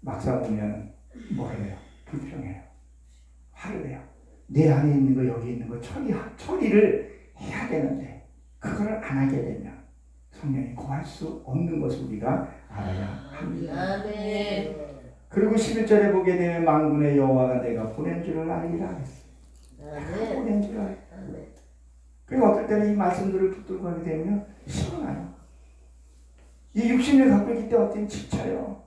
막상 오면 뭘 해요? 불평해요. 화를 내요. 내 안에 있는 거 여기 있는 거 처리를 해야 되는데 그걸 안 하게 되면 성령이 거할 수 없는 것을 우리가 알아야 합니다. 그리고 11절에 보게 되면 만군의 여호와가 내가 보낸 줄을 알리라 했어요. 보낸 줄을 알리라. 그리고 어떨 때는 이 말씀들을 붙들고 하게 되면 시원해요. 이 육신을 갖고 있기 때문에 어떤 지쳐요.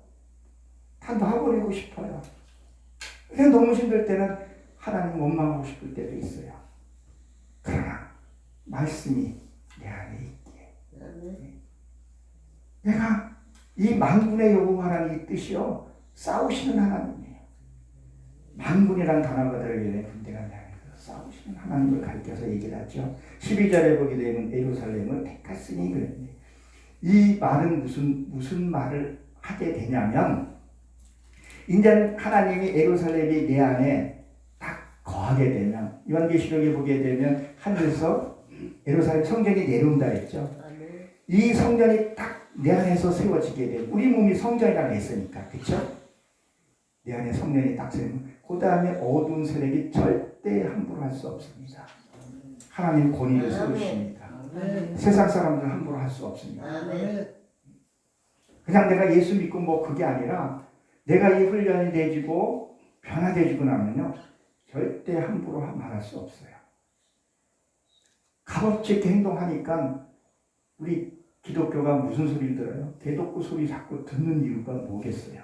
다 놔버리고 싶어요. 그냥 너무 힘들 때는 하나님 원망하고 싶을 때도 있어요. 그러나 말씀이 내 안에 있기에 내가 이 만군의 여호와라는 이 뜻이요 싸우시는 하나님이에요. 만군이란 단어가 들어가게 군대가 아니라 싸우시는 하나님을 가리켜서 얘기를 하죠. 12절에 보게 되면 예루살렘을 택했으니 그랬는데 이 말은 무슨 말을 하게 되냐면 이제 하나님이 예루살렘이 내 안에 딱 거하게 되면 요한계시록에 보게 되면 하늘에서 예루살렘 성전이 내려온다 했죠. 이 성전이 딱 내 안에서 세워지게 되면 우리 몸이 성전이라고 했으니까 그렇죠? 내 안에 성전이 딱 세우면 그 다음에 어두운 세력이 절대 함부로 할 수 없습니다. 하나님 권위를 세우십니다. 세상 사람들은 함부로 할 수 없습니다. 그냥 내가 예수 믿고 뭐 그게 아니라 내가 이 훈련이 돼지고 변화돼지고 나면요 절대 함부로 말할 수 없어요. 값없이 행동하니까 우리 기독교가 무슨 소리를 들어요? 대독구 소리 자꾸 듣는 이유가 뭐겠어요?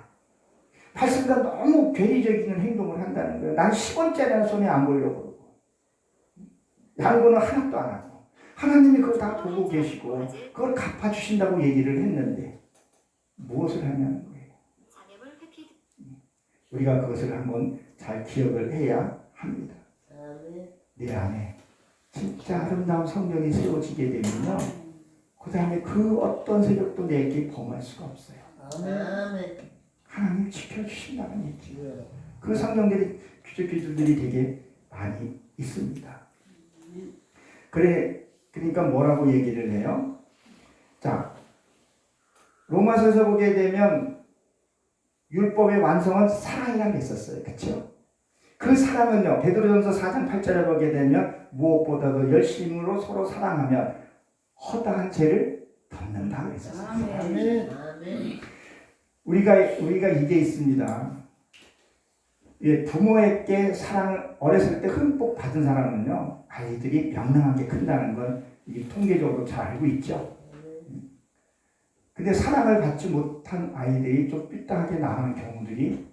팔순간 너무 괴리적인 행동을 한다는 거예요. 난 10원짜리는 손에 안 보려고 그러고 양보는 하나도 안 하고 하나님이 그걸 다 보고 계시고 그걸 갚아주신다고 얘기를 했는데 무엇을 하냐는 거예요. 우리가 그것을 한번 잘 기억을 해야 합니다. 내 안에 진짜 아름다운 성령이 세워지게 되면요 그 다음에 그 어떤 세력도 내게 범할 수가 없어요. 하나님 지켜주신다는 얘기죠. 그 성경들이 기술들이 되게 많이 있습니다. 그러니까 뭐라고 얘기를 해요? 자, 로마서에서 보게 되면 율법의 완성은 사랑이라고 했었어요. 그렇죠? 그 사랑은요. 베드로전서 4장 8절에 보게 되면 무엇보다도 열심으로 서로 사랑하면 허다한 죄를 덮는다고 했었어요. 우리가 이게 있습니다. 부모에게 사랑을 어렸을 때 흠뻑 받은 사람은요 아이들이 명랑하게 큰다는 건 이게 통계적으로 잘 알고 있죠. 근데 사랑을 받지 못한 아이들이 좀 삐딱하게 나가는 경우들이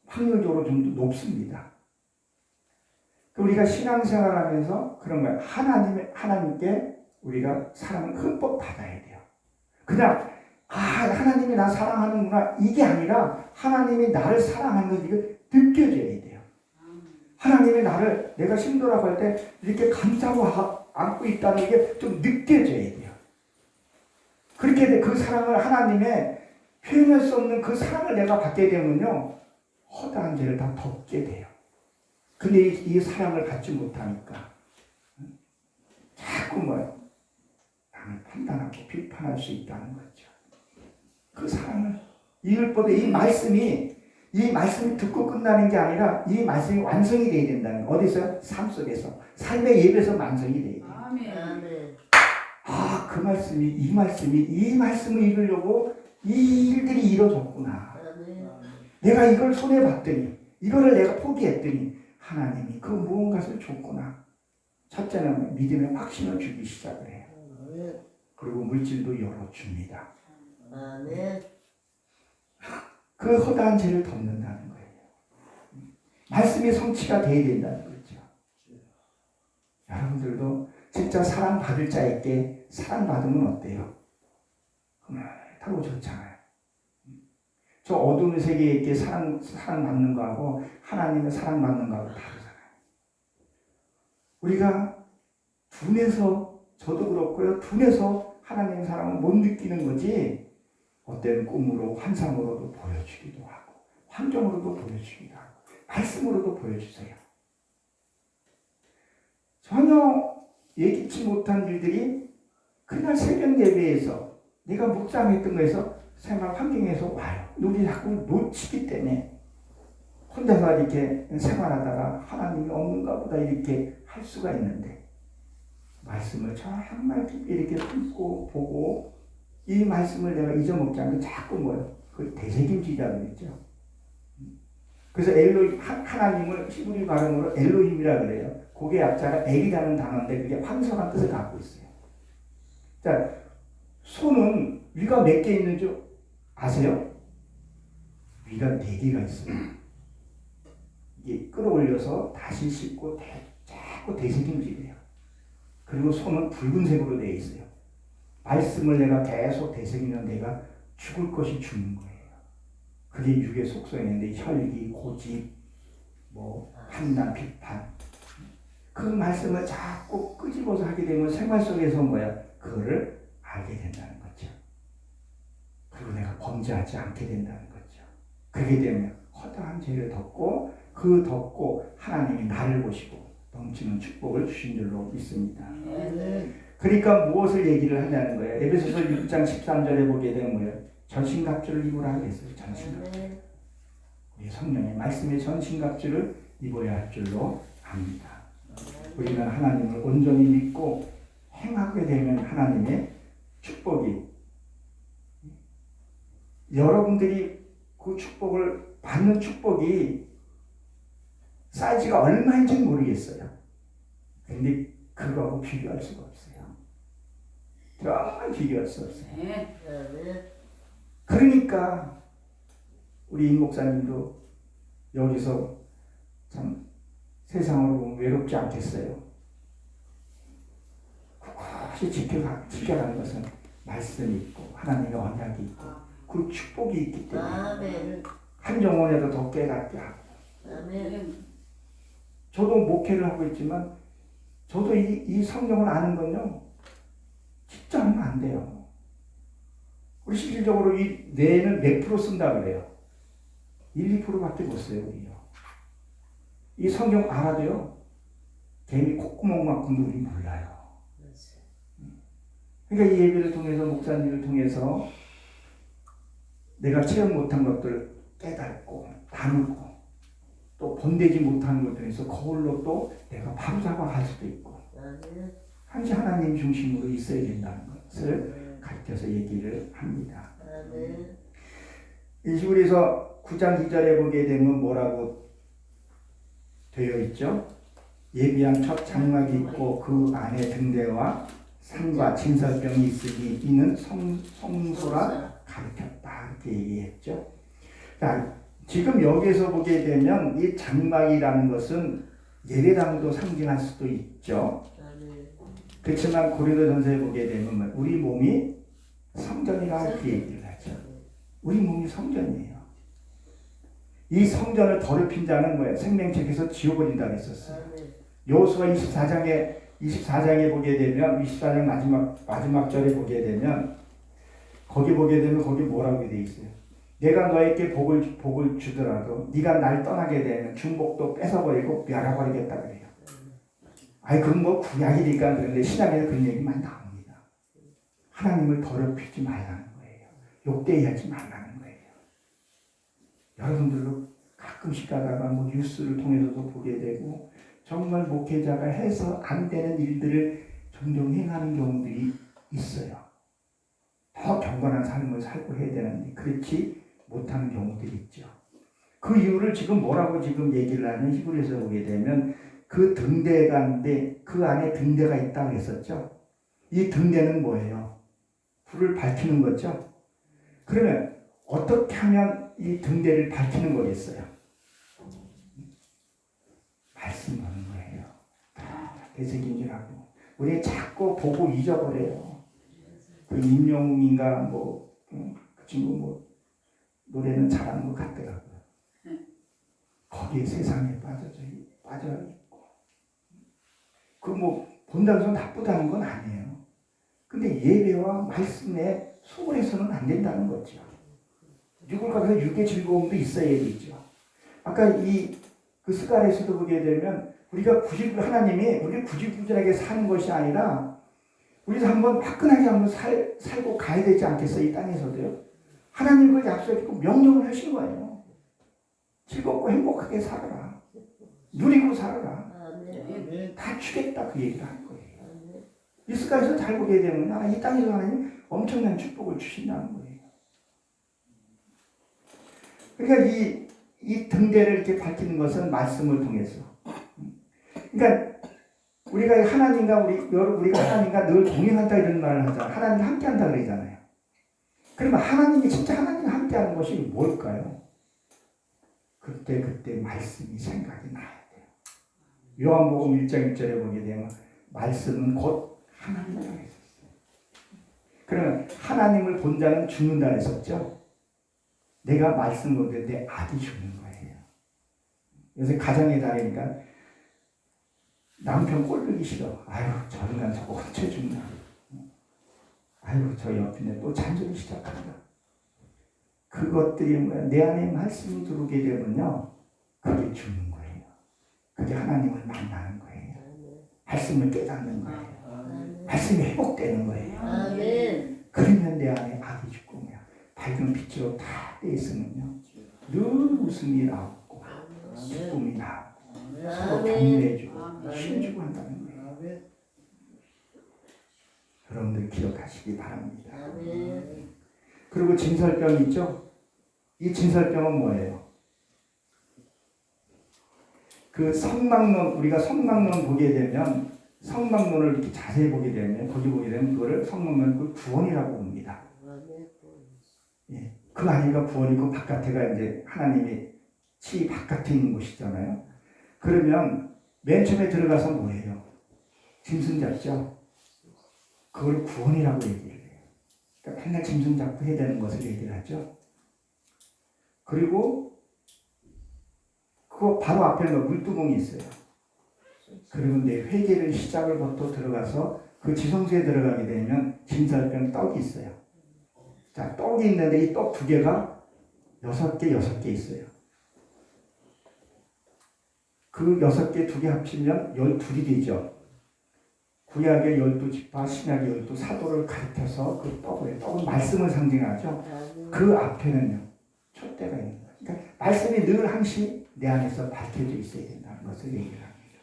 확률적으로 좀 더 높습니다. 우리가 신앙생활하면서 그런 거예요. 하나님께 우리가 사랑을 흠뻑 받아야 돼요. 그냥 하나님이 나 사랑하는구나 이게 아니라 하나님이 나를 사랑하는 걸 이거 느껴져야 돼요. 하나님이 나를 내가 힘들어고 할 때 이렇게 감싸고 안고 있다는 게 좀 느껴져야 돼요. 그렇게 그 사랑을 하나님의 표현할 수 없는 그 사랑을 내가 받게 되면요 허다한 죄를 다 덮게 돼요. 근데 이 사랑을 받지 못하니까 자꾸 뭐예요? 남을 판단하고 비판할 수 있다는 거죠. 그 사랑을 이 율법의 이 말씀이 듣고 끝나는 게 아니라 이 말씀이 완성이 돼야 된다는 거. 어디서요? 삶 속에서 삶의 예배에서 완성이 돼야 돼요. 아, 그 말씀이 이 말씀을 읽으려고 이 일들이 이루어졌구나. 내가 이걸 손에 봤더니 이거를 내가 포기했더니 하나님이 그 무언가를 줬구나. 첫째는 믿음의 확신을 주기 시작을 해요. 그리고 물질도 열어줍니다. 그 허다한 죄를 덮는다는 거예요. 말씀이 성취가 돼야 된다는 거죠. 여러분들도 진짜 사랑받을 자에게 사랑받으면 어때요? 그렇다고 좋잖아요. 저 어두운 세계에게 사랑받는 거하고 하나님의 사랑받는 거하고 다르잖아요. 우리가 둔해서 저도 그렇고요. 둔해서 하나님의 사랑을 못 느끼는 거지 어떤 꿈으로 환상으로도 보여주기도 하고 환경으로도 보여주기도 하고 말씀으로도 보여주세요. 전혀 예기치 못한 일들이 그날 새벽 예배에서 내가 묵상했던 거에서 생활 환경에서 와요. 우리 자꾸 놓치기 때문에 혼자서 이렇게 생활하다가 하나님이 없는가 보다 이렇게 할 수가 있는데 말씀을 정말 깊이 이렇게 품고 보고 이 말씀을 내가 잊어먹지 않고 자꾸 뭐요? 그 되새김질이라고 그랬죠. 그래서 하나님을 히브리 발음으로 엘로힘이라 그래요. 그게 약자가 엘이라는 단어인데 그게 황성한 뜻을 갖고 있어요. 자, 손은 위가 몇 개 있는 줄 아세요? 위가 4개가 있어요. 이게 끌어올려서 다시 씻고 자꾸 되새김질해요. 그리고 손은 붉은색으로 되어 있어요. 말씀을 내가 계속 되새기면 내가 죽을 것이 죽는 거예요. 그게 육의 속성인데 혈기, 고집, 판단, 비판. 그 말씀을 자꾸 끄집어서 하게 되면 생활 속에서 그거를 알게 된다는 거죠. 그리고 내가 범죄하지 않게 된다는 거죠. 그렇게 되면 허다한 죄를 덮고 덮고 하나님이 나를 보시고 넘치는 축복을 주신 줄로 믿습니다. 그러니까 무엇을 얘기를 하냐는 거예요. 에베소서 6장 13절에 보게 되면 전신갑주를 입으라 하겠어요. 전신갑주. 우리 성령의 말씀의 전신갑주를 입어야 할 줄로 압니다. 우리는 하나님을 온전히 믿고 행하게 되면 하나님의 축복이 여러분들이 그 축복을 받는 축복이 사이즈가 얼마인지 모르겠어요. 근데 그거하고 비교할 수가 없어요. 정말 비교할 수 없어요. 그러니까 우리 임 목사님도 여기서 참 세상으로 보면 외롭지 않겠어요. 그것이 지켜가는 것은 말씀이 있고 하나님의 언약이 있고 그 축복이 있기 때문에 한정원에도 더 깨닫게 하고 저도 목회를 하고 있지만 저도 이 성경을 아는 건요 진짜 하면 안 돼요. 우리 실질적으로 이 뇌는 몇 프로 쓴다 그래요? 1, 2%밖에 못 써요. 우리요. 이 성경 알아도요 개미 콧구멍만큼도 우리 몰라요. 그러니까 이 예배를 통해서 목사님을 통해서 내가 체험 못한 것들을 깨닫고 나누고 또 본되지 못한 것들에서 거울로 또 내가 바로잡아 갈 수도 있고 항시 하나님 중심으로 있어야 된다는 것을 가르쳐서 얘기를 합니다. 히브리서 9장 2절에 보게 되면 뭐라고 되어 있죠? 예비한 첫 장막이 있고 그 안에 등대와 상과 진설병이 있으니 이는 성소라 가르쳤다 이렇게 얘기했죠. 자, 지금 여기서 보게 되면 이 장막이라는 것은 예배당도 상징할 수도 있죠. 그렇지만 고린도전서에 보게 되면 우리 몸이 성전이라 이렇게 얘기를 하죠. 우리 몸이 성전이에요. 이 성전을 더럽힌 자는 뭐예요? 생명책에서 지워버린다고 했었어요. 여호수아 24장에 보게 되면 24장 마지막 절에 보게 되면 거기 보게 되면 거기 뭐라고 되어 있어요? 내가 너에게 복을 주더라도 네가 날 떠나게 되면 중복도 뺏어버리고 멸해버리겠다 그래요. 그건 뭐 구약이니까 그런데 신약에서 그런 얘기 많이 나옵니다. 하나님을 더럽히지 말라는 거예요. 욕되이하지 말라는 거예요. 여러분들도 가끔씩 가다가 뉴스를 통해서도 보게 되고 정말 목회자가 해서 안 되는 일들을 종종 행하는 경우들이 있어요. 더 경건한 삶을 살고 해야 되는데 그렇지 못하는 경우들이 있죠. 그 이유를 지금 뭐라고 지금 얘기를 하는 히브리서 보게 되면 그 등대가인데 그 안에 등대가 있다고 했었죠. 이 등대는 뭐예요? 불을 밝히는 거죠. 그러면 어떻게 하면 이 등대를 밝히는 거겠어요? 말씀 보는 거예요. 되새김질하고 우리 자꾸 보고 잊어버려요. 그 임영웅인가 그 친구 노래는 잘하는 것 같더라고요. 거기에 세상에 빠져 있고 그 본다고 해서 나쁘다는 건 아니에요. 근데 예배와 말씀에 소홀해서는 안 된다는 거죠. 누굴까서 육의 즐거움도 있어야 되죠. 아까 그 스가랴에서도 보게 되면 우리가 하나님이 우리 구질구질하게 사는 것이 아니라 우리도 한번 화끈하게 한번 살고 가야 되지 않겠어요? 이 땅에서도요. 하나님 그걸 약속했고 명령을 하신 거예요. 즐겁고 행복하게 살아라. 누리고 살아라. 다 주겠다 그 얘기를 한 거예요. 이스가에서 잘 보게 되면 이 땅에서 하나님 엄청난 축복을 주신다는 거예요. 그러니까 이 등대를 이렇게 밝히는 것은 말씀을 통해서. 그러니까 우리가 하나님과 늘 동행한다 이런 말을 하잖아요. 하나님과 함께한다 그러잖아요. 그러면 하나님이 진짜 하나님과 함께하는 것이 뭘까요? 그때 말씀이 생각이 나야 돼요. 요한복음 1장 1절에 보게 되면 말씀은 곧 하나님이라고 했었어요. 그러면 하나님을 본 자는 죽는다 했었죠. 내가 말씀을 볼 때 내 아기 죽는 거예요. 요새 가정의 달이니까 남편 꼴보기 싫어. 아유 저 인간 저거 언제 죽나. 아유 저 옆에 또 잔소리 시작한다. 그것들이 내 안에 말씀이 들어오게 되면요. 그게 죽는 거예요. 그게 하나님을 만나는 거예요. 말씀을 깨닫는 거예요. 말씀이 회복되는 거예요. 그러면 내 안에 악이 죽고 밝은 빛으로 다 돼 있으면요. 늘 웃음이 나오고 기쁨이 나오고 서로 격려해주고 힘주고 한다는 거예요. 여러분들 기억하시기 바랍니다. 그리고 진설병 있죠? 이 진설병은 뭐예요? 그 성막론, 우리가 성막론 보게 되면 성막론을 이렇게 자세히 보게 되면 거기 보게 되면 그거를 성막론 구원이라고 봅니다. 예, 그 안에가 구원이고 바깥에가 이제 하나님의 치 바깥에 있는 곳이잖아요. 그러면 맨 처음에 들어가서 뭐예요? 짐승 잡죠? 그걸 구원이라고 얘기를 해요. 그러니까 맨날 짐승 잡고 해야 되는 것을 얘기를 하죠. 그리고 그거 바로 앞에 물두멍이 있어요. 그리고 내 회개를 시작을부터 들어가서 그 지성소에 들어가게 되면 진설병 떡이 있어요. 자, 떡이 있는데 이 떡 2개가 6개 있어요. 그 6개 2개 합치면 12이 되죠. 구약의 12지파, 신약의 12사도를 가리켜서 그 떡은 말씀을 상징하죠. 그 앞에는요, 촛대가 있는 거예요. 그러니까 말씀이 늘 항시 내 안에서 밝혀져 있어야 된다는 것을 얘기를 합니다.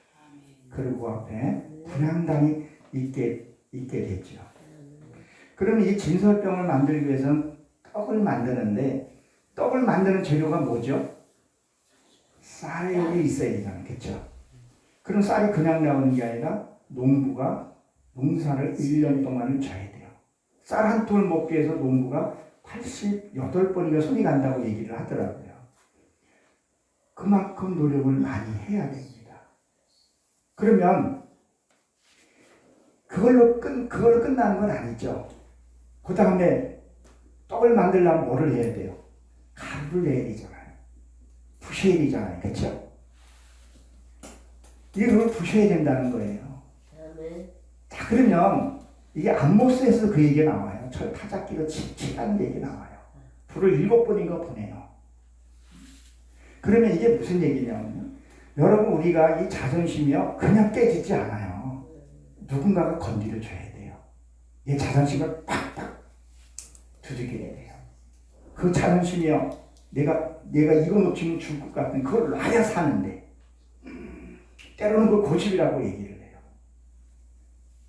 그리고 그 앞에 분향단이 있게 됐죠. 그러면 이 진설병을 만들기 위해서는 떡을 만드는데 떡을 만드는 재료가 뭐죠? 쌀이 있어야 되잖아요. 그렇죠? 그럼 쌀이 그냥 나오는 게 아니라 농부가 농사를 1년 동안을 져야 돼요. 쌀 한 톨 먹기 위해서 농부가 88번인가 손이 간다고 얘기를 하더라고요. 그만큼 노력을 많이 해야 됩니다. 그러면 그걸로 끝나는 건 아니죠. 그 다음에 떡을 만들려면 뭐를 해야 돼요? 가루를 내야 되잖아요. 부셔야 되잖아요. 그렇죠? 이걸 부셔야 된다는 거예요. 자, 그러면 이게 암모스에서 그 얘기가 나와요. 저 타작기로 치라는 얘기 나와요. 불을 7번인가 보내요. 그러면 이게 무슨 얘기냐면요. 여러분 우리가 이 자존심이요 그냥 깨지지 않아요. 누군가가 건드려 줘야 돼요. 이 자존심을 팍팍 두들겨야 돼요. 그 자존심이요 내가 이거 놓치면 죽을 것 같은 그걸 놔야 사는데 때로는 그걸 고집이라고 얘기를 해요.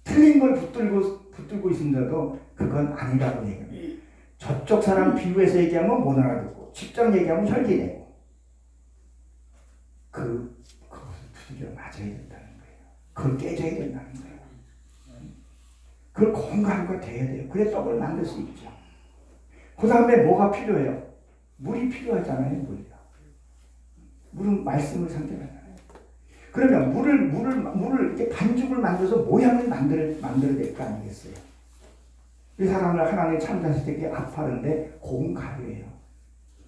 틀린 걸 붙들고 붙들고 있으면서도 그건 아니라고 얘기합니다. 저쪽 사람 비유해서 얘기하면 못 알아듣고 직접 얘기하면 혈기내고 그것을 두들겨 맞아야 된다는 거예요. 그걸 깨져야 된다는 거예요. 그걸 공감과 돼야 돼요. 그래 떡을 만들 수 있죠. 그 다음에 뭐가 필요해요? 물이 필요하잖아요. 물은 말씀을 상징하잖아요. 그러면 물을 이렇게 반죽을 만들어서 모양을 만들어야 될 거 아니겠어요? 이 사람을 하나님 참자실 때 아파하는데 고운 가루예요.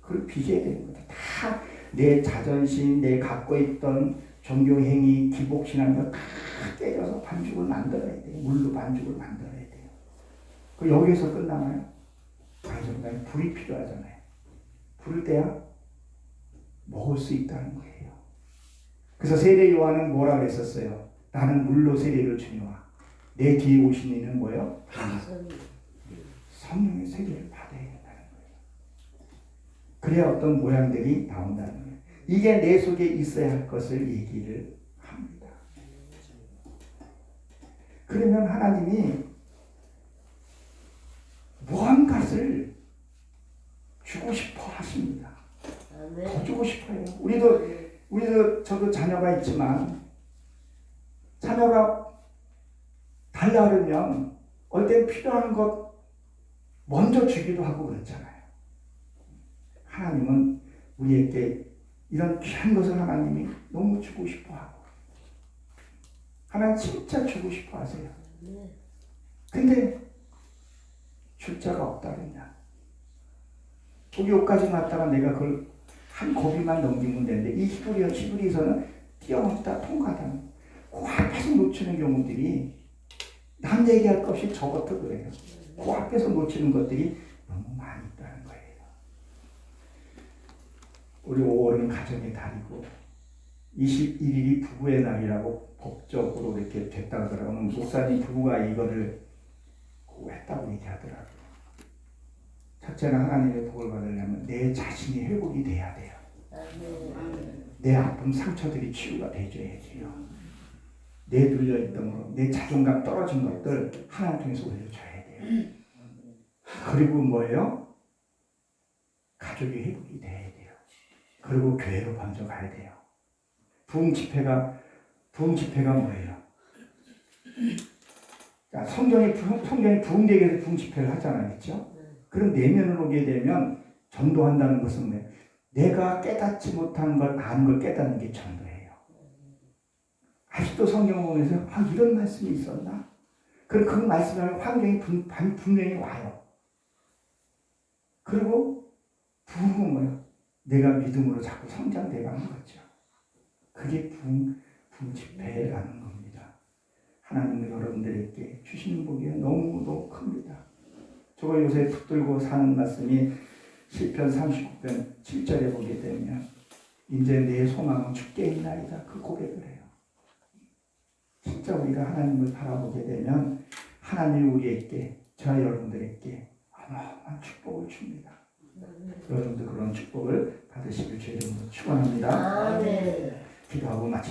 그걸 빚어야 되는 거죠. 다 내 자존심, 내 갖고 있던 종교행위, 기복신앙을 다 깨져서 반죽을 만들어야 돼요. 물로 반죽을 만들어야 돼요. 그 여기서 끝나나요? 아니죠. 불이 필요하잖아요. 불을 떼야 먹을 수 있다는 거예요. 그래서 세례 요한은 뭐라 그랬었어요? 나는 물로 세례를 주니와 내 뒤에 오신 이는 뭐예요? 성령의 세례를 받아야 된다는 거예요. 그래야 어떤 모양들이 나온다는 거예요. 이게 내 속에 있어야 할 것을 얘기를 합니다. 그러면 하나님이 무언가를 주고 싶어 하십니다. 더 주고 싶어요. 우리도 저도 자녀가 있지만 자녀가 달라 그러면 어떤 필요한 것 먼저 주기도 하고 그렇잖아요. 하나님은 우리에게 이런 귀한 것을 하나님이 너무 주고 싶어 하고 하나님 진짜 주고 싶어 하세요. 근데 줄 자가 없다 그러냐. 거기 옷까지 갔다가 내가 그걸 한 고비만 넘기면 되는데 이 히브리서는 뛰어넘다 통과하다. 그 앞에서 놓치는 경우들이 남 얘기할 것 없이 저것도 그래요. 그 앞에서 놓치는 것들이 너무 많이 있다는 거예요. 우리 5월은 가정의 달이고 21일이 부부의 날이라고 법적으로 이렇게 됐다 하더라고요. 목사님 부부가 이거를 했다고 얘기하더라고요. 첫째는 하나님의 복을 받으려면 내 자신이 회복이 돼야 돼요. 내 아픔 상처들이 치유가 돼줘야 돼요. 내 눌려있던 것, 내 자존감 떨어진 것들 하나님 통해서 올려줘야 돼요. 그리고 뭐예요? 가족이 회복이 돼야 돼요. 그리고 교회로 먼저 가야 돼요. 부흥 집회가 뭐예요? 자, 성경이 부흥되기 위해서 부흥 집회를 하잖아요. 그렇죠? 그럼 내면을 오게 되면 전도한다는 것은 뭐예요? 내가 깨닫지 못한 걸 아는 걸 깨닫는 게 전도예요. 아직도 성경 보면서 이런 말씀이 있었나? 그럼 그 말씀하면 환경이 분명히 와요. 그리고 부흥은 뭐예요? 내가 믿음으로 자꾸 성장돼가는 거죠. 그게 부흥 집회라는 겁니다. 하나님은 여러분들에게 주시는 복이 너무도 큽니다. 저거 요새 붙들고 사는 말씀이 시편 39편 7절에 보게 되면 이제 내 소망은 주께 있나이다. 그 고백을 해요. 진짜 우리가 하나님을 바라보게 되면 하나님이 우리에게 저와 여러분들에게 어마어마한 축복을 줍니다. 여러분도 그런 축복을 받으시길 주의 이름으로 축원합니다. 기도하고 마치